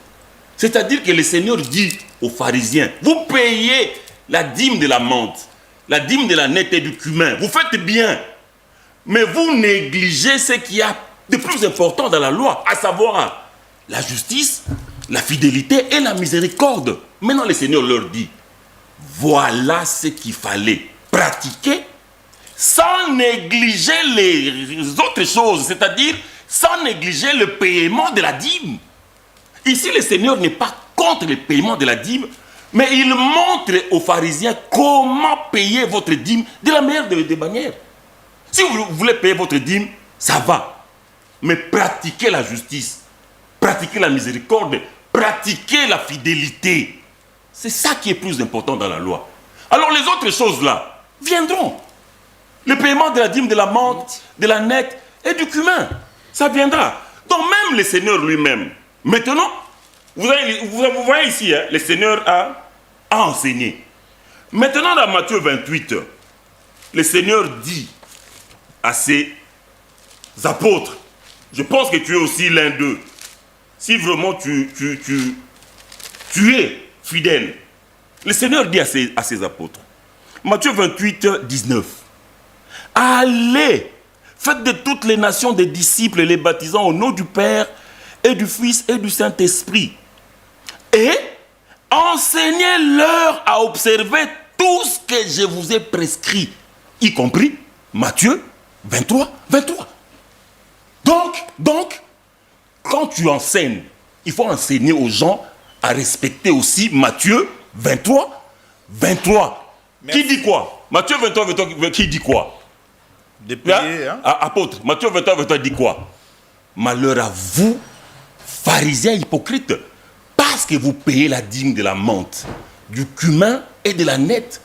C'est-à-dire que le Seigneur dit aux pharisiens, vous payez la dîme de la menthe, la dîme de la nette et du cumin, vous faites bien, mais vous négligez ce qu'il y a de plus important dans la loi, à savoir la justice, la fidélité et la miséricorde. Maintenant, le Seigneur leur dit, voilà ce qu'il fallait pratiquer sans négliger les autres choses, c'est-à-dire sans négliger le paiement de la dîme. Ici, le Seigneur n'est pas contre le paiement de la dîme, mais il montre aux pharisiens comment payer votre dîme de la meilleure des manières. Si vous voulez payer votre dîme, ça va. Mais pratiquez la justice, pratiquez la miséricorde, pratiquez la fidélité. C'est ça qui est plus important dans la loi. Alors les autres choses là viendront. Le paiement de la dîme, de la menthe, de la nette et du cumin, ça viendra. Donc même le Seigneur lui-même, maintenant, vous voyez ici, hein, le Seigneur a enseigné. Maintenant dans Matthieu 28, le Seigneur dit à ses apôtres, je pense que tu es aussi l'un d'eux, si vraiment tu es fidèle. Le Seigneur dit à ses apôtres, Matthieu 28, 19, allez, faites de toutes les nations des disciples, les baptisant au nom du Père et du Fils et du Saint-Esprit, et enseignez-leur à observer tout ce que je vous ai prescrit, y compris Matthieu 23, 23. Donc, quand tu enseignes, il faut enseigner aux gens à respecter aussi Matthieu 23, 23. Merci. Qui dit quoi? Matthieu 23, 23, qui dit quoi? Des payés, hein? Apôtre, Matthieu 23, 23 dit quoi? Malheur à vous, pharisiens hypocrites, parce que vous payez la dîme de la menthe, du cumin et de la nette,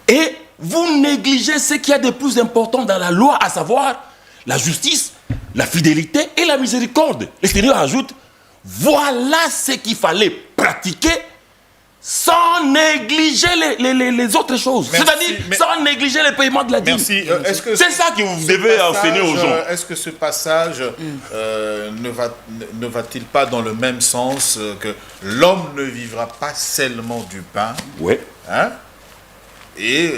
et vous négligez ce qu'il y a de plus important dans la loi, à savoir la justice, la fidélité et la miséricorde. Le Seigneur ajoute, voilà ce qu'il fallait pratiquer sans négliger les autres choses. C'est-à-dire sans négliger le paiement de la dîme. Merci. C'est ça que vous devez enseigner aux gens. Est-ce que ce passage ne va-t-il pas dans le même sens que l'homme ne vivra pas seulement du pain, Oui. hein? Et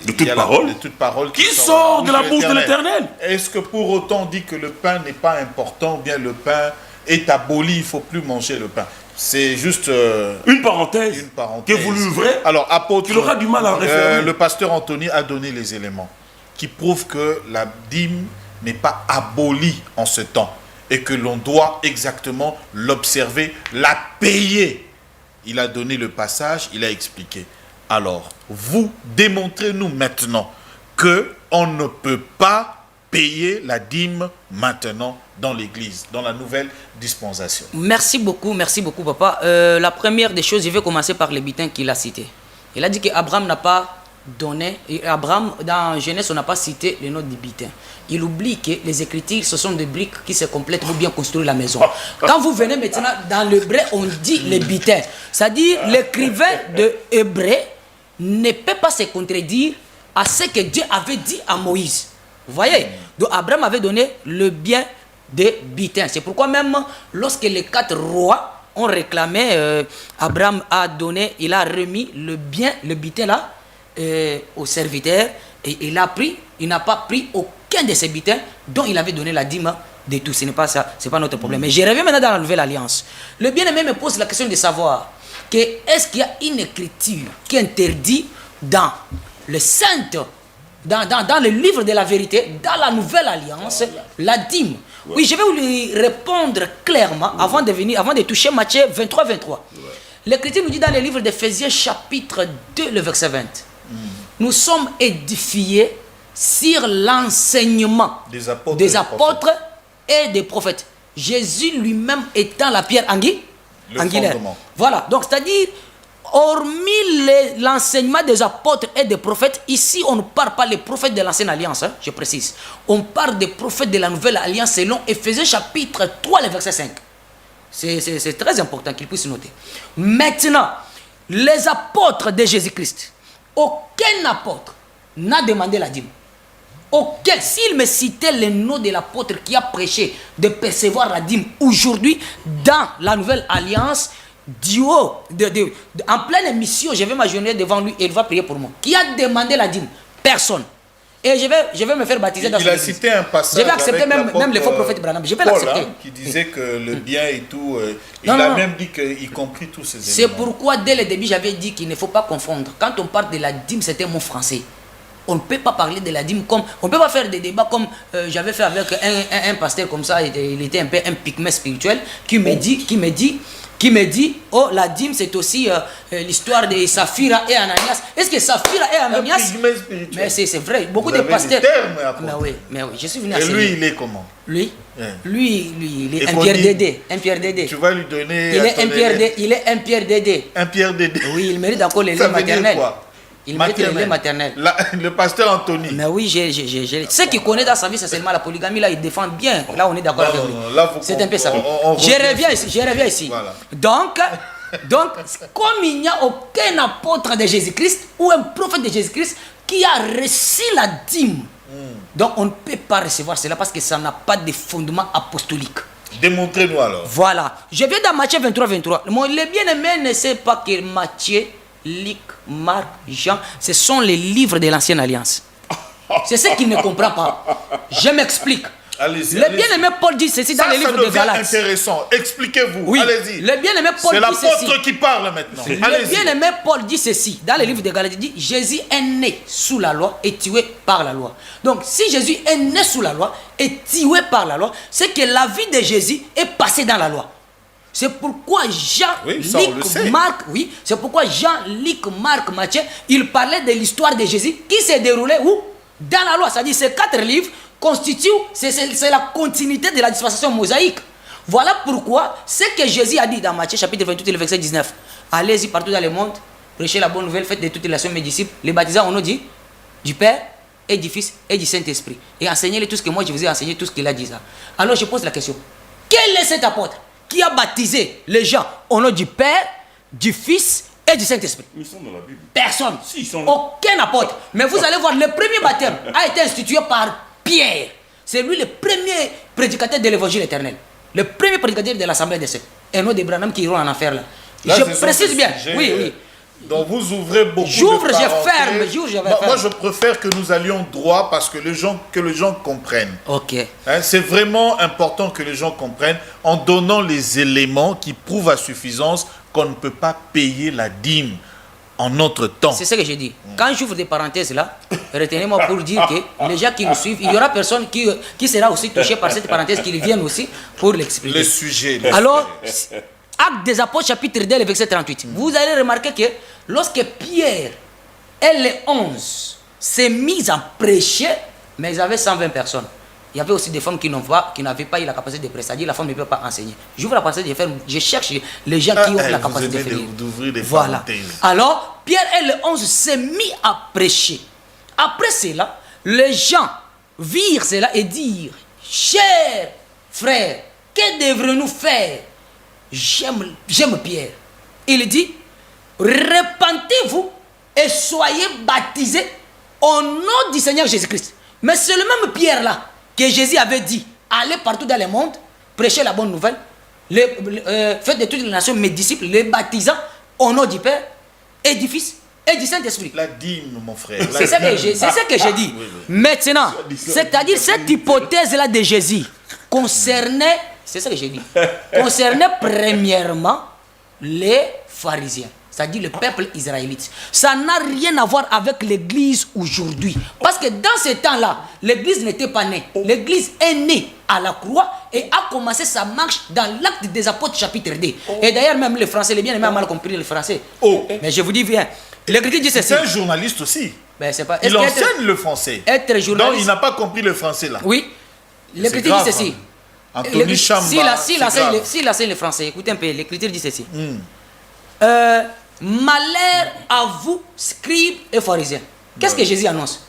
De toute parole qui sort de la bouche de l'Éternel. Est-ce que pour autant on dit que le pain n'est pas important, ou bien le pain est aboli, il ne faut plus manger le pain? C'est juste une parenthèse que vous l'ouvrez. Alors, apôtre, tu auras du mal à refermer. Le pasteur Anthony a donné les éléments qui prouvent que la dîme n'est pas abolie en ce temps et que l'on doit exactement l'observer, la payer. Il a donné le passage, il a expliqué. Alors, vous démontrez-nous maintenant qu'on ne peut pas payer la dîme maintenant dans l'église, dans la nouvelle dispensation. Merci beaucoup, papa. La première des choses, je vais commencer par les butins qu'il a cités. Il a dit qu'Abraham n'a pas donné, et Abraham, dans Genèse, on n'a pas cité le nom du butin. Il oublie que les Écritures, ce sont des briques qui se complètent pour bien construire la maison. Quand vous venez maintenant dans l'hébreu, on dit les butins. C'est-à-dire, l'écrivain de Hébreu ne peut pas se contredire à ce que Dieu avait dit à Moïse. Vous voyez? Donc Abraham avait donné le bien des butins. C'est pourquoi même lorsque les 4 rois ont réclamé, Abraham a donné, il a remis le bien, le butin là, au serviteur, et il n'a pas pris aucun de ces butins dont il avait donné la dîme de tout. Ce n'est pas ça, c'est pas notre problème. Mais je reviens maintenant dans la nouvelle alliance. Le bien-aimé me pose la question de savoir que est-ce qu'il y a une écriture qui interdit dans le saint, dans le livre de la vérité, dans la nouvelle alliance, la dîme. Oui, je vais vous lui répondre clairement avant de toucher Matthieu 23, 23. L'Écriture nous dit dans le livre d'Éphésiens chapitre 2, le verset 20. Nous sommes édifiés sur l'enseignement des apôtres et des prophètes. Jésus lui-même étant la pierre angulaire. fondement. Voilà, donc c'est-à-dire, hormis l'enseignement des apôtres et des prophètes, ici on ne parle pas des prophètes de l'ancienne alliance, hein, je précise. On parle des prophètes de la nouvelle alliance selon Éphésiens chapitre 3, le verset 5. C'est très important qu'ils puissent noter. Maintenant, les apôtres de Jésus-Christ, aucun apôtre n'a demandé la dîme. Aucun, s'il me citait le nom de l'apôtre qui a prêché de percevoir la dîme aujourd'hui dans la nouvelle alliance, en pleine émission, je vais m'agenouiller devant lui et il va prier pour moi. Qui a demandé la dîme? Personne. Et je vais me faire baptiser dans Il a cité un passage. Je vais accepter même les faux prophètes Branham. Je vais l'accepter. Hein, qui disait que le bien et tout. Il Non, a non. même dit qu'il comprit tous ces C'est éléments. pourquoi dès le début j'avais dit qu'il ne faut pas confondre. Quand on parle de la dîme, c'est un mot français. On ne peut pas parler de la dîme comme... On ne peut pas faire des débats comme j'avais fait avec un pasteur comme ça. Il était un peu un pygmée spirituel qui me dit, oh, la dîme c'est aussi l'histoire de Saphira et Ananias. Est-ce que Saphira et Ananias... Un pygmée spirituel. Mais c'est vrai, beaucoup Vous de avez pasteurs... des termes à apprendre. Mais oui, je suis venu à Et lui, enseigner. il est comment? Lui, il est un Éponyme. Pierre Dédé. Tu vas lui donner. Il à est ton un Pierre élève. Dédé. Il est un Pierre Dédé. Un Pierre Dédé. Oui, il mérite encore les Ça laits veut dire maternels. quoi? Il mérite les laits maternels. Le pasteur Anthony. Mais oui, ce qu'il connaît dans sa vie, c'est seulement la polygamie. Là, il défend bien. Là, on est d'accord avec lui. C'est un peu ça. Je reviens ici. Voilà. Donc, comme il n'y a aucun apôtre de Jésus-Christ ou un prophète de Jésus-Christ qui a reçu la dîme, donc on ne peut pas recevoir cela parce que ça n'a pas de fondement apostolique. Démontrez-nous alors. Voilà. Je viens dans Matthieu 23. Le bien-aimé ne sait pas que Matthieu, Luc, Marc, Jean, ce sont les livres de l'ancienne alliance. C'est ce qu'il ne comprend pas. Je m'explique. Allez-y. Le bien-aimé Paul dit ceci dans les livres de Galates. intéressant. Expliquez-vous. Oui. Allez-y. Le bien-aimé Paul C'est dit ceci. l'apôtre qui parle maintenant. Le Allez-y. bien-aimé Paul dit ceci dans les livres de Galates. Il dit Jésus est né sous la loi et tué par la loi. Donc, si Jésus est né sous la loi et tué par la loi, c'est que la vie de Jésus est passée dans la loi. C'est pourquoi Jean, Luc, Marc, c'est pourquoi Jean, Luc, Marc, Matthieu, ils parlaient de l'histoire de Jésus qui s'est déroulée où? Dans la loi. C'est-à-dire ces 4 livres constituent, c'est la continuité de la dispensation mosaïque. Voilà pourquoi ce que Jésus a dit dans Matthieu chapitre 28, le verset 19. Allez-y partout dans le monde, prêchez la bonne nouvelle, faites de toutes les nations mes disciples, les baptisant au nom du Père et du Fils et du Saint-Esprit. Et enseignez-les tout ce que moi je vous ai enseigné, tout ce qu'il a dit. Ça. Alors je pose la question, quel est cet apôtre qui a baptisé les gens au nom du Père, du Fils et du Saint-Esprit? Ils sont dans la Bible. Personne. Si, ils sont là. Aucun apôtre. Mais vous allez voir, le premier baptême a été institué par Pierre. C'est lui le premier prédicateur de l'évangile éternel. Le premier prédicateur de l'Assemblée des saints. Et non des Branham qui iront en enfer là. Là, Je précise bien. Oui. Donc vous ouvrez beaucoup J'ouvre, de je parenthèses. ferme, j'ouvre, je ferme. Moi, je préfère que nous allions droit parce que les gens comprennent. Ok. Hein, c'est vraiment important que les gens comprennent en donnant les éléments qui prouvent à suffisance qu'on ne peut pas payer la dîme en notre temps. C'est ce que j'ai dit. Quand j'ouvre des parenthèses là, retenez-moi pour dire que les gens qui nous suivent, il y aura personne qui sera aussi touché par cette parenthèse, qui viennent aussi pour l'expliquer. Le sujet. Alors, Actes des Apôtres, chapitre 2, le verset 38. Vous allez remarquer que lorsque Pierre et les 11 s'est mis à prêcher, mais ils avaient 120 personnes. Il y avait aussi des femmes qui n'avaient pas eu la capacité de prêcher. C'est-à-dire la femme ne peut pas enseigner. J'ouvre la parenthèse, je cherche les gens qui ont la capacité de faire. D'ouvrir des Voilà. parenthèses. Alors, Pierre et les 11 s'est mis à prêcher. Après cela, les gens virent cela et dirent, chers frères, que devrons-nous faire? J'aime Pierre. Il dit, repentez-vous et soyez baptisés au nom du Seigneur Jésus-Christ. Mais c'est le même Pierre là que Jésus avait dit, allez partout dans le monde, prêchez la bonne nouvelle, faites de toutes les nations mes disciples, les baptisant au nom du Père et du Fils et du Saint-Esprit. La dîme, mon frère. C'est ce que j'ai dit. Oui. Maintenant, c'est-à-dire cette hypothèse-là de Jésus concernait, c'est ce que j'ai dit, concernait premièrement les pharisiens, c'est-à-dire le peuple israélite. Ça n'a rien à voir avec l'église aujourd'hui. Parce que dans ce temps-là, l'église n'était pas née. L'église est née à la croix et a commencé sa marche dans l'acte des apôtres chapitre 2. Et d'ailleurs, même les Français, les bien-aimés ont mal compris le français. Mais je vous dis bien, l'Écriture dit ceci. C'est un journaliste aussi. Ben, c'est pas, Il enseigne le français. Être journaliste. Donc il n'a pas compris le français là. Oui. L'Écriture dit ceci. Anthony Chamba. Si là c'est le français, écoutez un peu, l'écriture dit ceci. Malheur à vous, scribes et pharisiens. Qu'est-ce que Jésus annonce?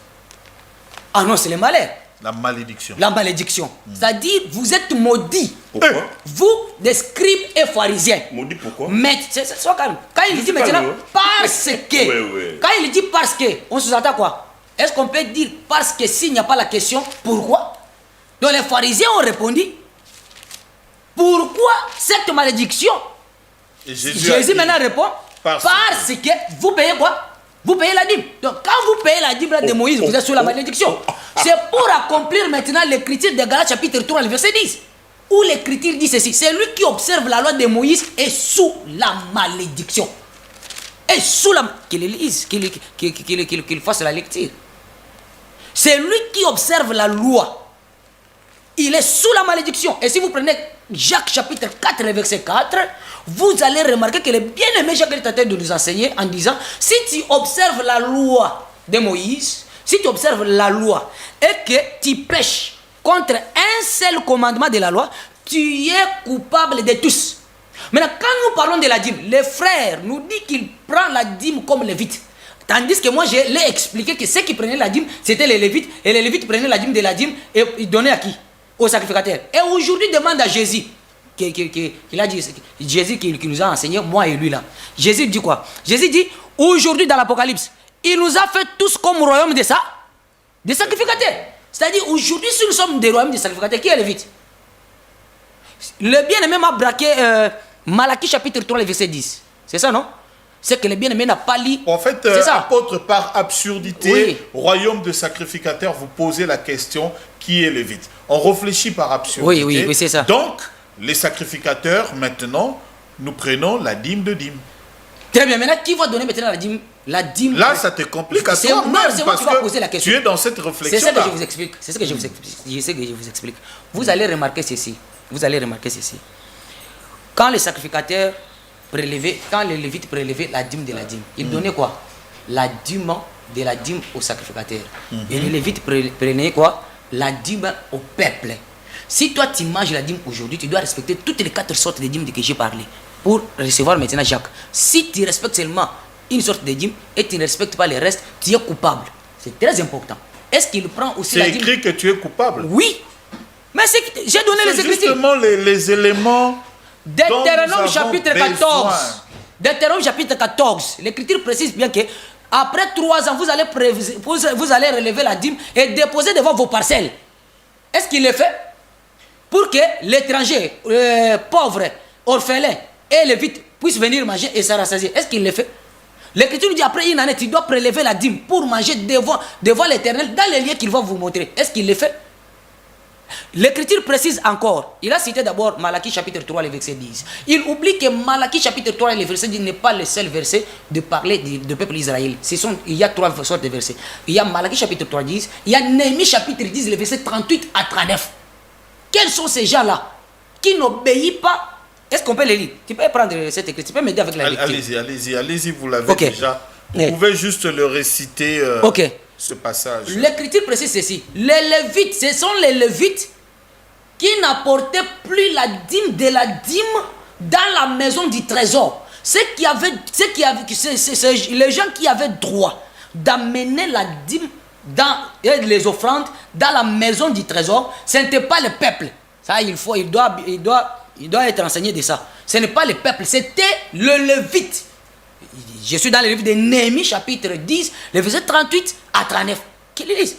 Annonce le malheur. La malédiction. La malédiction. C'est-à-dire, vous êtes maudits. Pourquoi? Vous, des scribes et pharisiens. Maudit pourquoi? Mais, sois calme. Quand il dit maintenant, parce que. Ouais. Quand il dit parce que, on sous-entend quoi? Est-ce qu'on peut dire parce que s'il n'y a pas la question, pourquoi? Donc les pharisiens ont répondu, pourquoi cette malédiction? Et Jésus maintenant répond, parce que vous payez quoi? Vous payez la dîme. Donc quand vous payez la dîme de Moïse, vous êtes sous la malédiction. C'est pour accomplir maintenant l'écriture de Galates chapitre 3, le verset 10. Où l'écriture dit ceci, c'est lui qui observe la loi de Moïse est sous la malédiction. Et sous la... Qu'il lise, qu'il fasse la lecture. C'est lui qui observe la loi. Il est sous la malédiction. Et si vous prenez Jacques chapitre 4, verset 4, vous allez remarquer que le bien-aimé Jacques est en train de nous enseigner en disant, si tu observes la loi de Moïse, si tu observes la loi et que tu pêches contre un seul commandement de la loi, tu es coupable de tous. Maintenant, quand nous parlons de la dîme, les frères nous disent qu'ils prennent la dîme comme lévite. Tandis que moi, je l'ai expliqué que ceux qui prenaient la dîme, c'était les lévites. Et les lévites prenaient la dîme de la dîme et ils donnaient à qui? Au sacrificateur. Et aujourd'hui, demande à Jésus, qu'il a dit, Jésus qui nous a enseigné, moi et lui là. Jésus dit quoi? Jésus dit, aujourd'hui dans l'Apocalypse, il nous a fait tous comme royaume de ça, des sacrificateurs. C'est-à-dire, aujourd'hui, si nous sommes des royaumes des sacrificateurs, qui est lévite? Le bien-aimé m'a braqué Malachie chapitre 3, verset 10. C'est ça, non? C'est que le bien-aimé n'a pas lu. En fait, apôtre, par absurdité, oui. Royaume de sacrificateurs, vous posez la question, qui est lévite? On réfléchit par absurdité. Oui, c'est ça. Donc, les sacrificateurs, maintenant, nous prenons la dîme de dîme. Très bien, maintenant, qui va donner maintenant la dîme? Là, ça te complique à toi. Non, c'est moi qui vais poser la question. Tu es dans cette réflexion. C'est ça que je vous explique. C'est ce que je vous explique. Vous allez remarquer ceci. Quand les sacrificateurs prélevaient, quand les lévites prélevaient la dîme de la dîme, ils donnaient quoi? La dîme de la dîme aux sacrificateurs. Et les lévites prenaient quoi? La dîme au peuple. Si toi tu manges la dîme aujourd'hui, tu dois respecter toutes les 4 sortes de dîmes de que j'ai parlé pour recevoir maintenant Jacques. Si tu respectes seulement une sorte de dîme et tu ne respectes pas les restes, tu es coupable. C'est très important. Est-ce qu'il prend aussi la dîme? C'est écrit que tu es coupable. Oui. Mais j'ai donné les écritures. Justement les éléments. Deutéronome chapitre 14. Deutéronome chapitre 14. L'écriture précise bien que après 3 ans, vous allez relever la dîme et déposer devant vos parcelles. Est-ce qu'il le fait? Pour que l'étranger, pauvre, orphelin et lévite puissent venir manger et se rassasier. Est-ce qu'il le fait? L'écriture dit après une année, tu dois prélever la dîme pour manger devant l'Éternel dans les lieux qu'il va vous montrer. Est-ce qu'il le fait? L'écriture précise encore. Il a cité d'abord Malachie chapitre 3, le verset 10. Il oublie que Malachie chapitre 3, le verset 10 n'est pas le seul verset de parler du peuple d'Israël. Il y a 3 sortes de versets. Il y a Malachie chapitre 3, 10. Il y a Néhémie chapitre 10, le verset 38 à 39. Quels sont ces gens-là qui n'obéissent pas? Est-ce qu'on peut les lire? Tu peux prendre cette écriture, tu peux m'aider avec la lecture. Allez-y, vous l'avez déjà. Vous pouvez juste le réciter. Ce passage. L'écriture précise ceci. Les lévites, ce sont les lévites qui n'apportaient plus la dîme de la dîme dans la maison du trésor. Les gens qui avaient droit d'amener la dîme et les offrandes dans la maison du trésor, ce n'était pas le peuple. Ça, il doit être enseigné de ça. Ce n'est pas le peuple, c'était le lévite. Je suis dans le livre de Néhémie, chapitre 10, le verset 38 à 39. Qu'ils lisent.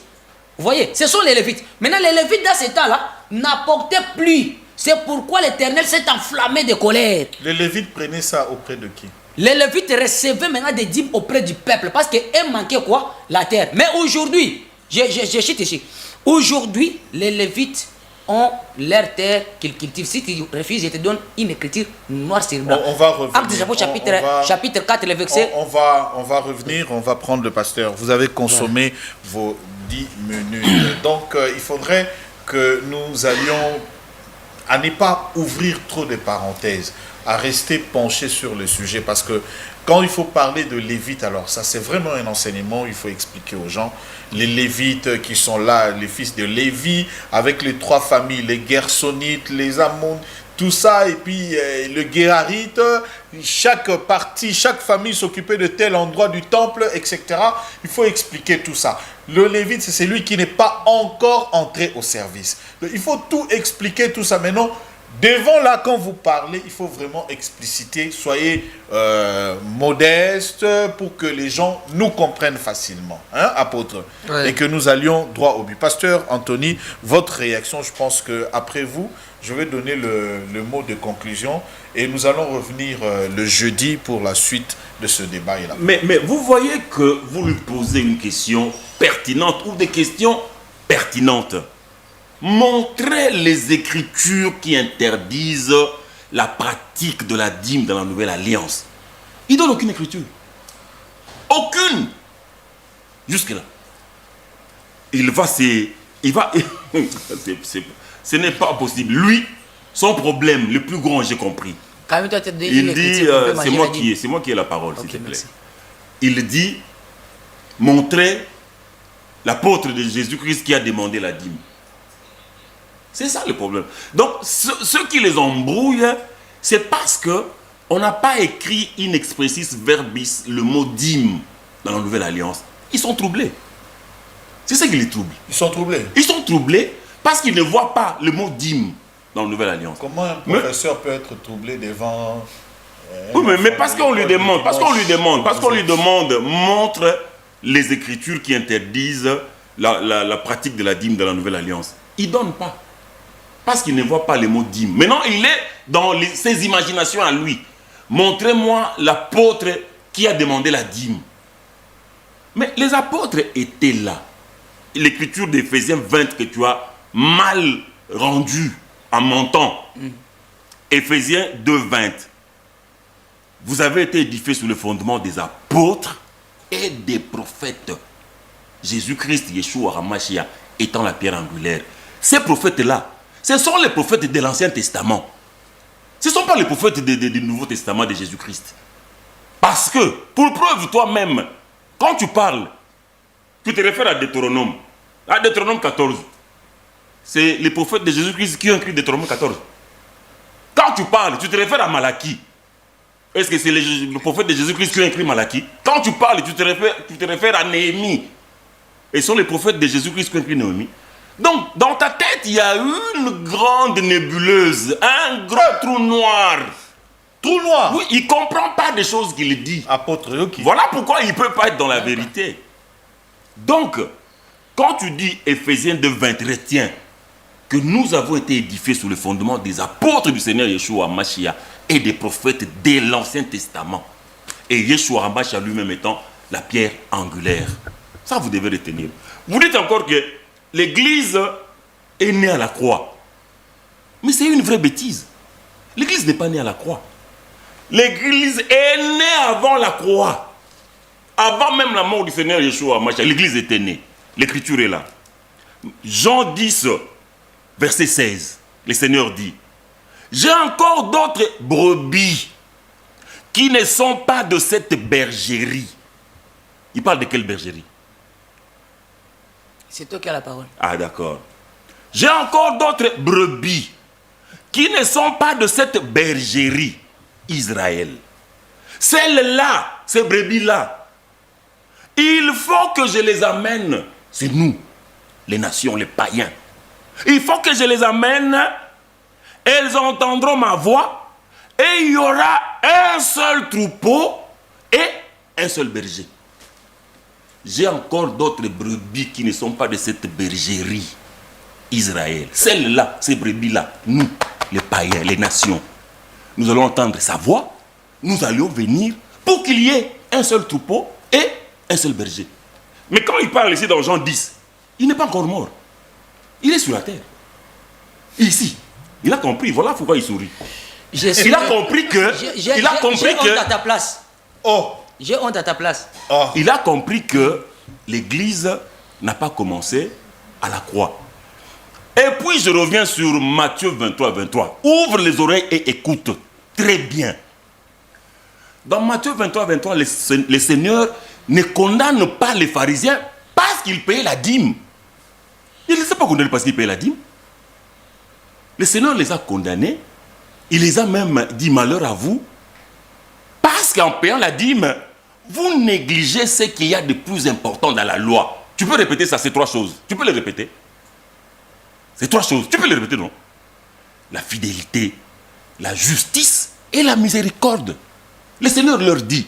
Vous voyez, ce sont les lévites. Maintenant, les lévites, dans ce temps-là, n'apportaient plus. C'est pourquoi l'Éternel s'est enflammé de colère. Les lévites prenaient ça auprès de qui? Les lévites recevaient maintenant des dîmes auprès du peuple. Parce qu'il manquait quoi? La terre. Mais aujourd'hui, je cite ici. Aujourd'hui, les lévites ont leur terre qu'ils cultivent. Si tu refuses, je te donne une écriture noire sur blanc. On va revenir. Actes chapitre 4, le verset. On va revenir, on va prendre le pasteur. Vous avez consommé vos 10 minutes. Donc, il faudrait que nous allions à ne pas ouvrir trop de parenthèses. à rester penché sur le sujet, parce que quand il faut parler de Lévites, alors ça c'est vraiment un enseignement, il faut expliquer aux gens. Les Lévites qui sont là, les fils de Lévi, avec les 3 familles, les Gersonites, les Ammonites, tout ça, et puis le Guérarite, chaque partie, chaque famille s'occupait de tel endroit du temple, etc. Il faut expliquer tout ça. Le Lévite, c'est celui qui n'est pas encore entré au service. Donc, il faut tout expliquer, tout ça. Maintenant, devant là, quand vous parlez, il faut vraiment expliciter, soyez modeste pour que les gens nous comprennent facilement, hein, apôtre, Ouais. et que nous allions droit au but. Pasteur Anthony, votre réaction, je pense qu'après vous, je vais donner le mot de conclusion et nous allons revenir le jeudi pour la suite de ce débat. Et là. Mais vous voyez que vous lui posez une question pertinente ou des questions pertinentes. Montrez les écritures qui interdisent la pratique de la dîme dans la Nouvelle Alliance. Il ne donne aucune écriture. Aucune. Jusque-là. Il va... ce n'est pas possible. Lui, son problème, le plus grand, j'ai compris. Quand même, toi, tu as dit Il dit, c'est moi qui ai la parole, Ok, s'il te plaît. merci. Il dit, montrer l'apôtre de Jésus-Christ qui a demandé la dîme. C'est ça le problème. Donc, ceux qui les embrouillent, c'est parce qu'on n'a pas écrit in expressis verbis le mot dîme dans la Nouvelle Alliance. Ils sont troublés. C'est ça qui les trouble. Ils sont troublés. Ils sont troublés parce qu'ils ne voient pas le mot dîme dans la Nouvelle Alliance. Comment un professeur peut être troublé devant... Oui, mais parce qu'on lui demande, montre les écritures qui interdisent la pratique de la dîme dans la Nouvelle Alliance. Il ne donne pas. Parce qu'il ne voit pas le mot dîme. Maintenant, il est dans ses imaginations à lui. Montrez-moi l'apôtre qui a demandé la dîme. Mais les apôtres étaient là. L'écriture d'Éphésiens 20 que tu as mal rendue en mentant. Éphésiens 2, 20. Vous avez été édifiés sur le fondement des apôtres et des prophètes. Jésus-Christ, Yeshua, Hamashia, étant la pierre angulaire. Ces prophètes-là, ce sont les prophètes de l'Ancien Testament. Ce ne sont pas les prophètes du Nouveau Testament de Jésus-Christ. Parce que, pour preuve toi-même, quand tu parles, tu te réfères à Deutéronome. À Deutéronome 14. C'est les prophètes de Jésus-Christ qui ont écrit Deutéronome 14. Quand tu parles, tu te réfères à Malachie. Est-ce que c'est les prophètes de Jésus-Christ qui ont écrit Malachie? Quand tu parles, tu te réfères à Néhémie. Et ce sont les prophètes de Jésus-Christ qui ont écrit Néhémie. Donc, dans ta tête, il y a une grande nébuleuse, un grand trou noir. Trou noir. Oui, il ne comprend pas des choses qu'il dit. Apôtre, ok. Voilà pourquoi il ne peut pas être dans la vérité. Donc, quand tu dis Éphésiens 2, 20, retiens que nous avons été édifiés sur le fondement des apôtres du Seigneur Yeshua Mashiach et des prophètes de l'Ancien Testament. Et Yeshua Mashiach lui-même étant la pierre angulaire. Ça, vous devez retenir. Vous dites encore que l'Église est née à la croix. Mais c'est une vraie bêtise. L'Église n'est pas née à la croix. L'Église est née avant la croix. Avant même la mort du Seigneur Yeshua Mashiach, l'Église était née. L'Écriture est là. Jean 10, verset 16. Le Seigneur dit: j'ai encore d'autres brebis qui ne sont pas de cette bergerie. Il parle de quelle bergerie? C'est toi qui as la parole. Ah, d'accord. J'ai encore d'autres brebis qui ne sont pas de cette bergerie, Israël. Celles-là, ces brebis-là, il faut que je les amène. C'est nous, les nations, les païens. Il faut que je les amène. Elles entendront ma voix et il y aura un seul troupeau et un seul berger. J'ai encore d'autres brebis qui ne sont pas de cette bergerie, Israël. Celles-là, ces brebis-là, nous, les païens, les nations, nous allons entendre sa voix, nous allons venir pour qu'il y ait un seul troupeau et un seul berger. Mais quand il parle ici dans Jean 10, il n'est pas encore mort. Il est sur la terre. Ici, il a compris, voilà pourquoi il sourit. Il a compris que... J'ai honte à ta place. Oh. J'ai honte à ta place. Oh. Il a compris que l'Église n'a pas commencé à la croix. Et puis je reviens sur Matthieu 23, 23. Ouvre les oreilles et écoute. très bien. Dans Matthieu 23, 23, le Seigneur ne condamne pas les pharisiens parce qu'ils payaient la dîme. Il ne sait pas condamner parce qu'ils payaient la dîme. Le Seigneur les a condamnés. Il les a même dit malheur à vous. Parce qu'en payant la dîme, vous négligez ce qu'il y a de plus important dans la loi. Tu peux répéter ça, c'est 3 choses. Tu peux les répéter. C'est 3 choses. Tu peux les répéter, non? La fidélité, la justice et la miséricorde. Le Seigneur leur dit,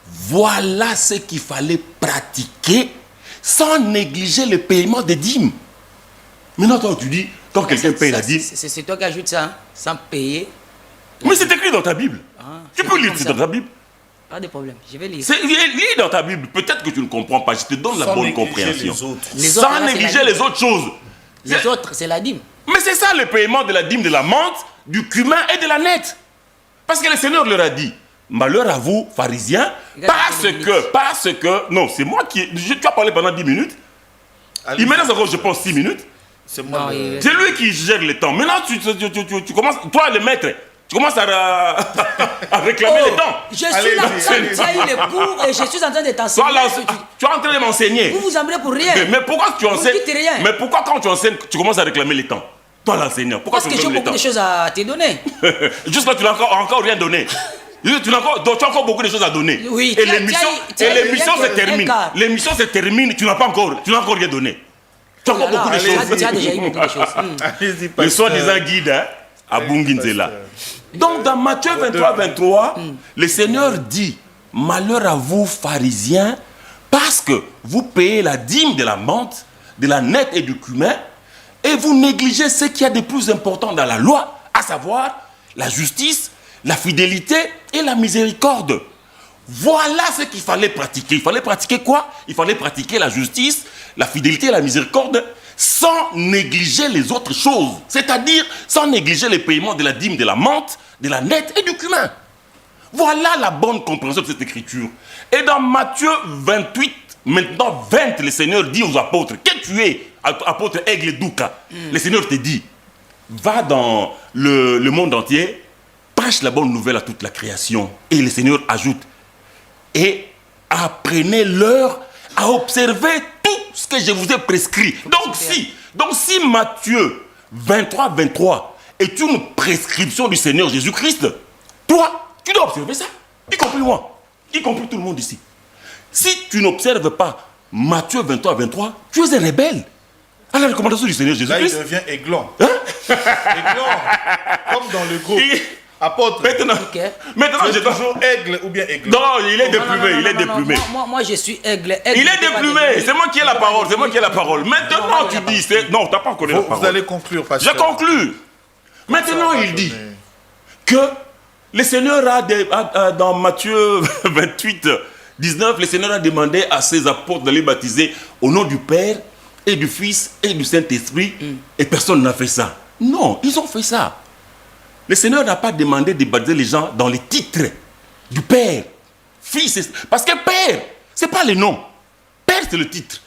voilà ce qu'il fallait pratiquer sans négliger le paiement des dîmes. Maintenant, toi, tu dis, quand quelqu'un paye la dîme... C'est toi qui ajoutes ça, hein, sans payer. Mais c'est écrit dans ta Bible. Tu peux lire, c'est dans ta Bible. Pas de problème, je vais lire. Lis dans ta Bible. Peut-être que tu ne comprends pas. Je te donne la bonne compréhension. Sans négliger les autres choses. Les autres, c'est la dîme. Mais c'est ça le paiement de la dîme, de la menthe, du cumin et de la nette. Parce que le Seigneur leur a dit, malheur à vous, pharisiens, parce que... Non, c'est moi qui... Tu as parlé pendant 10 minutes. Il me reste encore, je pense, 6 minutes. C'est moi. C'est lui qui gère le temps. Maintenant, tu commences... Toi, le maître... Tu commences à réclamer les temps. Je suis là, tu as eu les cours et je suis en train de t'enseigner. Tu es en train de m'enseigner. Vous vous emmènez pour rien. Mais pourquoi tu enseignes? Rien. Mais pourquoi quand tu enseignes, tu commences à réclamer les temps? Toi l'enseignant, pourquoi tu réclames les temps? Parce que j'ai beaucoup de choses à te donner. Juste là, tu n'as encore rien donné. Tu as encore beaucoup de choses à donner. Oui, et l'émission se termine. L'émission se termine, tu n'as encore rien donné. Tu as encore beaucoup de choses. Tu as déjà eu beaucoup de choses. Le soi-disant guide, hein, à Bunginzela. Donc dans Matthieu 23, 23, le Seigneur dit, malheur à vous pharisiens, parce que vous payez la dîme de la menthe, de la nette et du cumin, et vous négligez ce qu'il y a de plus important dans la loi, à savoir la justice, la fidélité et la miséricorde. Voilà ce qu'il fallait pratiquer. Il fallait pratiquer quoi? Il fallait pratiquer la justice, la fidélité et la miséricorde, sans négliger les autres choses. C'est-à-dire sans négliger les paiements de la dîme, de la menthe, de la nette et du cumin. Voilà la bonne compréhension de cette écriture. Et dans Matthieu 28, maintenant 20, le Seigneur dit aux apôtres, que tu es, apôtre Aigle Douka, le Seigneur te dit, va dans le monde entier, prêche la bonne nouvelle à toute la création. Et le Seigneur ajoute, et apprenez-leur à observer tout ce que je vous ai prescrit. Donc si Matthieu 23, 23 est une prescription du Seigneur Jésus-Christ, toi, tu dois observer ça. Y compris moi, y compris tout le monde ici. Si tu n'observes pas Matthieu 23, 23, tu es un rebelle à la recommandation du Seigneur Jésus-Christ. Là, il devient aiglon. Hein? Aiglon, comme dans le groupe. Apôtre. Maintenant je toujours aigle ou bien aiglon. Non, il est déplumé, il est déplumé. Moi, je suis aigle. Il est déplumé, c'est moi qui ai la parole, c'est moi qui ai la parole. Maintenant, tu dis, non, tu n'as pas connu la parole. Vous allez conclure, pasteur. Je conclus. Maintenant, il dit que le Seigneur a, dans Matthieu 28, 19, le Seigneur a demandé à ses apôtres d'aller baptiser au nom du Père et du Fils et du Saint-Esprit. Et personne n'a fait ça. Non, ils ont fait ça. Le Seigneur n'a pas demandé de baptiser les gens dans les titres du Père, Fils. Parce que Père, ce n'est pas le nom. Père, c'est le titre.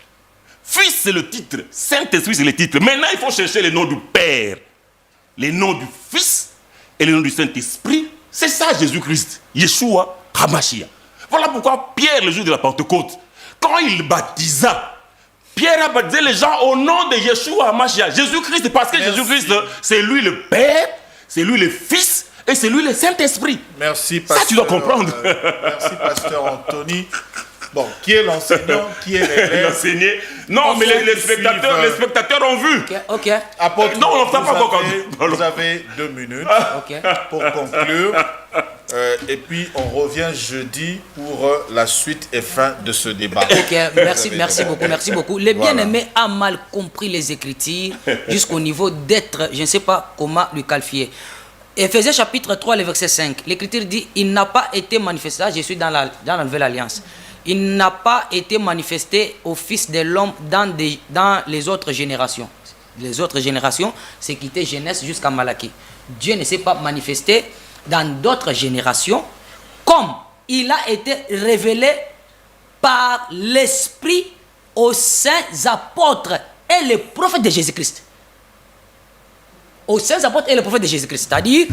Fils, c'est le titre. Saint-Esprit, c'est le titre. Maintenant, il faut chercher le nom du Père, les noms du Fils et le nom du Saint-Esprit. C'est ça Jésus-Christ, Yeshua HaMashiach. Voilà pourquoi Pierre, le jour de la Pentecôte, quand il baptisa, Pierre a baptisé les gens au nom de Yeshua HaMashiach. Jésus-Christ, parce que Jésus-Christ, c'est lui le Père, c'est lui le Fils et c'est lui le Saint-Esprit. Merci, pasteur. Ça, tu dois comprendre. Merci, pasteur Anthony. Bon, qui est l'enseignant, qui est l'élève? L'enseigné. Non, mais les spectateurs ont vu. Ok. Apôtre, non, on ne pas encore. Vous avez 2 minutes pour conclure. Et puis, on revient jeudi pour la suite et fin de ce débat. Ok, merci beaucoup. Les bien-aimés a mal compris les Écritures jusqu'au niveau d'être, je ne sais pas comment le qualifier. Éphésiens chapitre 3, le verset 5. L'Écriture dit, il n'a pas été manifesté, je suis dans la Nouvelle Alliance. Il n'a pas été manifesté au Fils de l'homme dans les autres générations. Les autres générations, c'est quitté Genèse jusqu'à Malachie. Dieu ne s'est pas manifesté dans d'autres générations comme il a été révélé par l'Esprit aux saints apôtres et les prophètes de Jésus-Christ. Aux saints apôtres et les prophètes de Jésus-Christ. C'est-à-dire,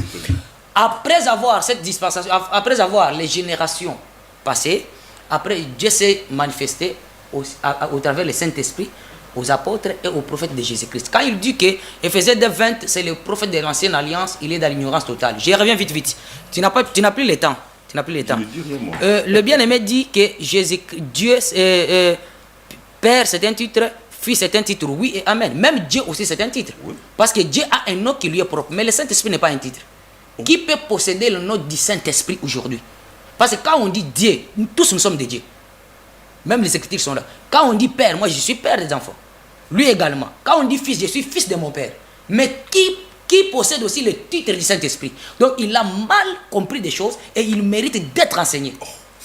après avoir cette dispensation, après avoir les générations passées, après Dieu s'est manifesté au travers le Saint-Esprit aux apôtres et aux prophètes de Jésus-Christ. Quand il dit que Éphésiens 2:20, c'est le prophète de l'ancienne alliance, il est dans l'ignorance totale. Je reviens vite. Tu n'as plus le temps. Le bien-aimé dit que Dieu, Père, c'est un titre, Fils, c'est un titre, oui et Amen. Même Dieu aussi, c'est un titre. Oui. Parce que Dieu a un nom qui lui est propre. Mais le Saint-Esprit n'est pas un titre. Qui peut posséder le nom du Saint-Esprit aujourd'hui? Parce que quand on dit Dieu, tous nous sommes des dieux. Même les Écritures sont là. Quand on dit Père, moi je suis Père des enfants. Lui également. Quand on dit Fils, je suis Fils de mon Père. Mais qui possède aussi le titre du Saint-Esprit? Donc il a mal compris des choses et il mérite d'être enseigné.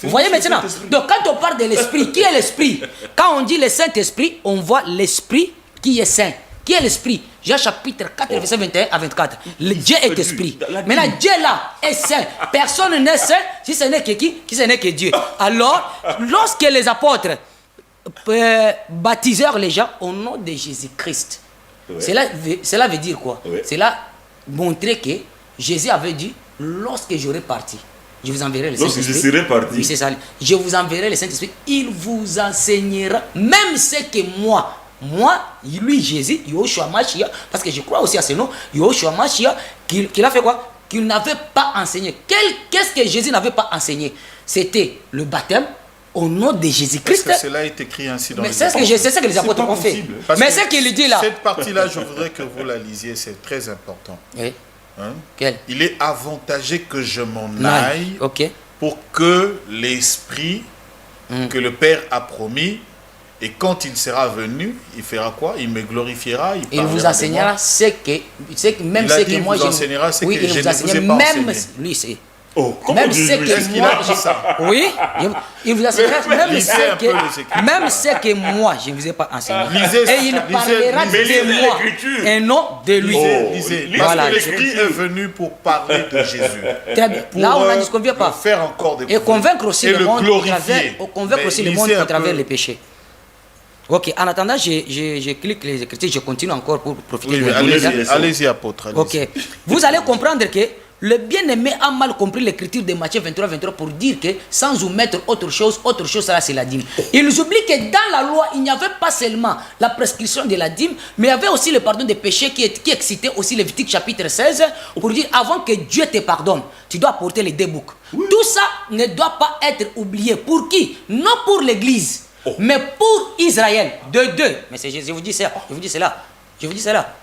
Vous voyez maintenant? Donc quand on parle de l'Esprit, qui est l'Esprit? Quand on dit le Saint-Esprit, on voit l'Esprit qui est saint. Qui est l'Esprit? Jean chapitre 4, verset 21 à 24. Le Dieu est Esprit. Maintenant, Dieu là est saint. Personne n'est saint si ce n'est que qui? Si ce n'est que Dieu. Alors, lorsque les apôtres baptisèrent les gens au nom de Jésus-Christ, cela veut dire quoi? Cela montrait que Jésus avait dit, lorsque j'aurai parti, je vous enverrai le Saint-Esprit. Lorsque je serai parti. Oui, c'est ça. Je vous enverrai le Saint-Esprit. Il vous enseignera même ce que moi, lui, Jésus, Yoshua Mashiach, parce que je crois aussi à ce nom, Yoshua Mashiach, qu'il a fait quoi? Qu'il n'avait pas enseigné. Qu'est-ce que Jésus n'avait pas enseigné? C'était le baptême au nom de Jésus-Christ. Parce que cela est écrit ainsi dans les c'est ce que les apôtres ont fait. Mais ce qu'il dit là. Cette partie-là, je voudrais que vous la lisiez, c'est très important. Oui. Hein? Quel? Il est avantagé que je m'en aille pour que l'Esprit que le Père a promis, et quand il sera venu, il fera quoi? Il me glorifiera, il vous enseignera ce que moi je vous enseignera ce que je ne vous ai pas enseigné. Même lui, c'est... Même ce que moi, oui, il vous enseignera même ce que moi je ne vous ai pas enseigné. Et il parlera de moi et non de lui. Lisez. Parce que l'Esprit est venu pour parler de Jésus. Très bien. Là, on ne convient pas. Faire encore des et convaincre aussi le monde au travers les péchés. Ok, en attendant, je clique les Écritures, je continue encore pour profiter de allez-y, apôtre. Allez-y. Ok, vous allez comprendre que le bien-aimé a mal compris l'écriture de Matthieu 23 pour dire que sans vous mettre autre chose, ça c'est la dîme. Ils oublient que dans la loi, il n'y avait pas seulement la prescription de la dîme, mais il y avait aussi le pardon des péchés qui excitait aussi Lévitique chapitre 16 pour dire avant que Dieu te pardonne, tu dois porter les deux boucs. Oui. Tout ça ne doit pas être oublié. Pour qui? Non pour l'Église, mais pour Israël. Mais je vous dis cela.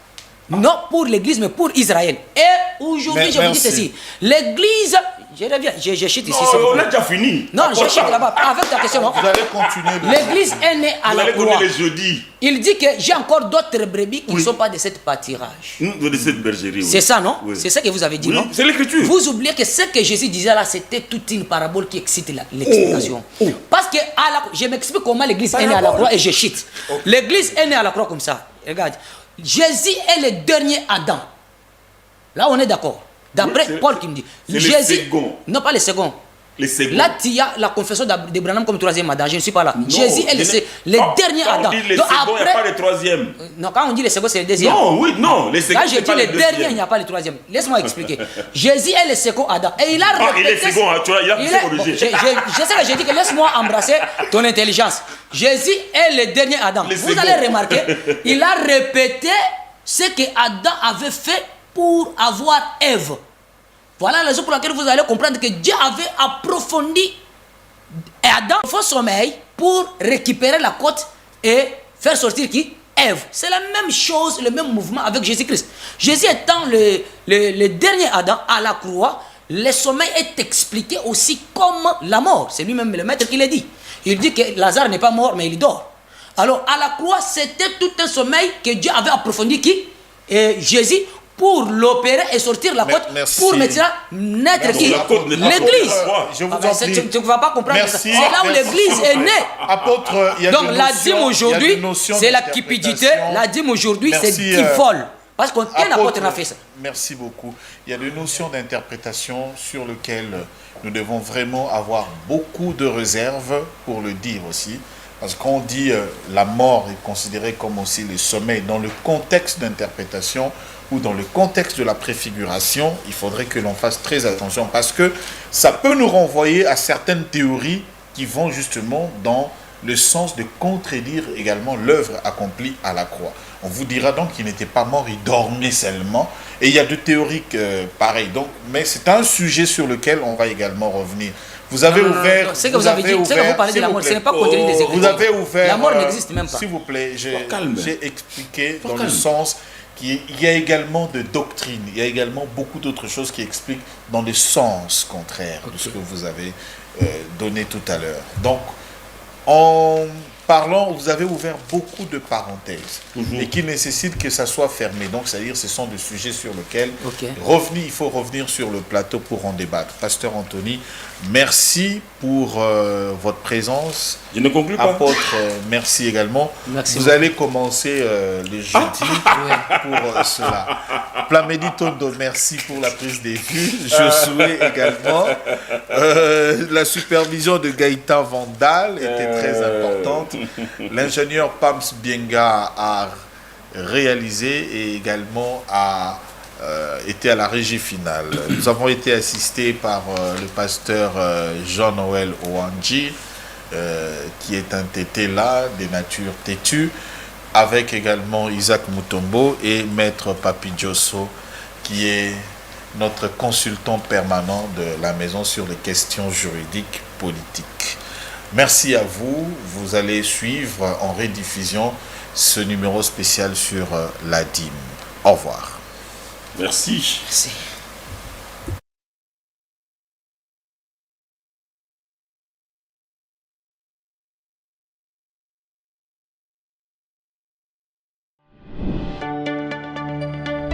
Non pour l'Église, mais pour Israël. Et aujourd'hui, je vous dis ceci. L'Église, je reviens, je chute ici. On a déjà fini. Non, je chute là-bas. Avec ta question. Vous allez continuer. L'Église est née à la croix. Les jeudis. Il dit que j'ai encore d'autres brebis qui ne sont pas de cette pâturage. De cette bergerie. C'est ça, non? C'est ça que vous avez dit, non? C'est l'Écriture. Vous oubliez que ce que Jésus disait là, c'était toute une parabole qui excite l'explication. Parce que je m'explique comment l'Église est née à la croix et je chute. L'Église est née à la croix comme ça. Regarde. Jésus est le dernier Adam. Là, on est d'accord. D'après Paul qui me dit. Jésus, le second. Non, pas le second. Là, tu as la confession d'Abraham comme troisième Adam. Je ne suis pas là. Non, Jésus est le dernier Adam. Quand on dit le second, il n'y a pas le troisième. Non, quand on dit le second, c'est le deuxième. Non, le second, là, je dis le dernier, il n'y a pas le troisième. Laisse-moi expliquer. Jésus est le second Adam. Et il a répété... il est second, il a corrigé. Je sais que j'ai dit que laisse-moi embrasser ton intelligence. Jésus est le dernier Adam. Vous allez remarquer, il a répété ce que Adam avait fait pour avoir Ève. Voilà la raison pour laquelle vous allez comprendre que Dieu avait approfondi Adam au faux sommeil pour récupérer la côte et faire sortir qui? Ève. C'est la même chose, le même mouvement avec Jésus-Christ. Jésus étant le dernier Adam à la croix, le sommeil est expliqué aussi comme la mort. C'est lui-même le maître qui l'a dit. Il dit que Lazare n'est pas mort, mais il dort. Alors à la croix, c'était tout un sommeil que Dieu avait approfondi qui? Jésus, pour l'opérer et sortir la côte, pour maintenant naître qui? L'Église. Je vous en prie. Tu ne vas pas comprendre. C'est là où l'Église est née. Apôtre, il y a donc la dîme aujourd'hui, c'est la cupidité. La dîme aujourd'hui, c'est folle. Parce qu'aucun apôtre n'a fait ça. Merci beaucoup. Il y a des notions d'interprétation sur lesquelles nous devons vraiment avoir beaucoup de réserve pour le dire aussi. Parce qu'on dit la mort est considérée comme aussi le sommeil. Dans le contexte d'interprétation ou dans le contexte de la préfiguration, il faudrait que l'on fasse très attention parce que ça peut nous renvoyer à certaines théories qui vont justement dans le sens de contredire également l'œuvre accomplie à la croix. On vous dira donc qu'il n'était pas mort, il dormait seulement. Et il y a deux théories pareilles. Donc, mais c'est un sujet sur lequel on va également revenir. Vous avez ouvert... C'est que vous avez dit, c'est que vous parlez de la mort, ce n'est pas contredire des hérétiques. Vous avez ouvert... La mort n'existe même pas. S'il vous plaît, j'ai expliqué dans le sens qu'il y a également de doctrine, il y a également beaucoup d'autres choses qui expliquent dans le sens contraire de ce que vous avez donné tout à l'heure. Donc, en parlant, vous avez ouvert beaucoup de parenthèses et qui nécessitent que ça soit fermé. Donc, c'est-à-dire ce sont des sujets sur lesquels il faut revenir sur le plateau pour en débattre. Pasteur Anthony, merci pour votre présence. Je ne conclus pas. Apôtre, merci également. Merci vous allez commencer le jeudi pour cela. Plamedi Tondo, merci pour la prise des vues. Josué également. La supervision de Gaïtan Vandal était très importante. L'ingénieur Pams Bienga a réalisé et également a été à la régie finale. Nous avons été assistés par le pasteur Jean-Noël Owanji, qui est un tété là, des natures têtues, avec également Isaac Mutombo et Maître Papi Diosso, qui est notre consultant permanent de la maison sur les questions juridiques politiques. Merci à vous. Vous allez suivre en rediffusion ce numéro spécial sur la dîme. Au revoir. Merci. Merci.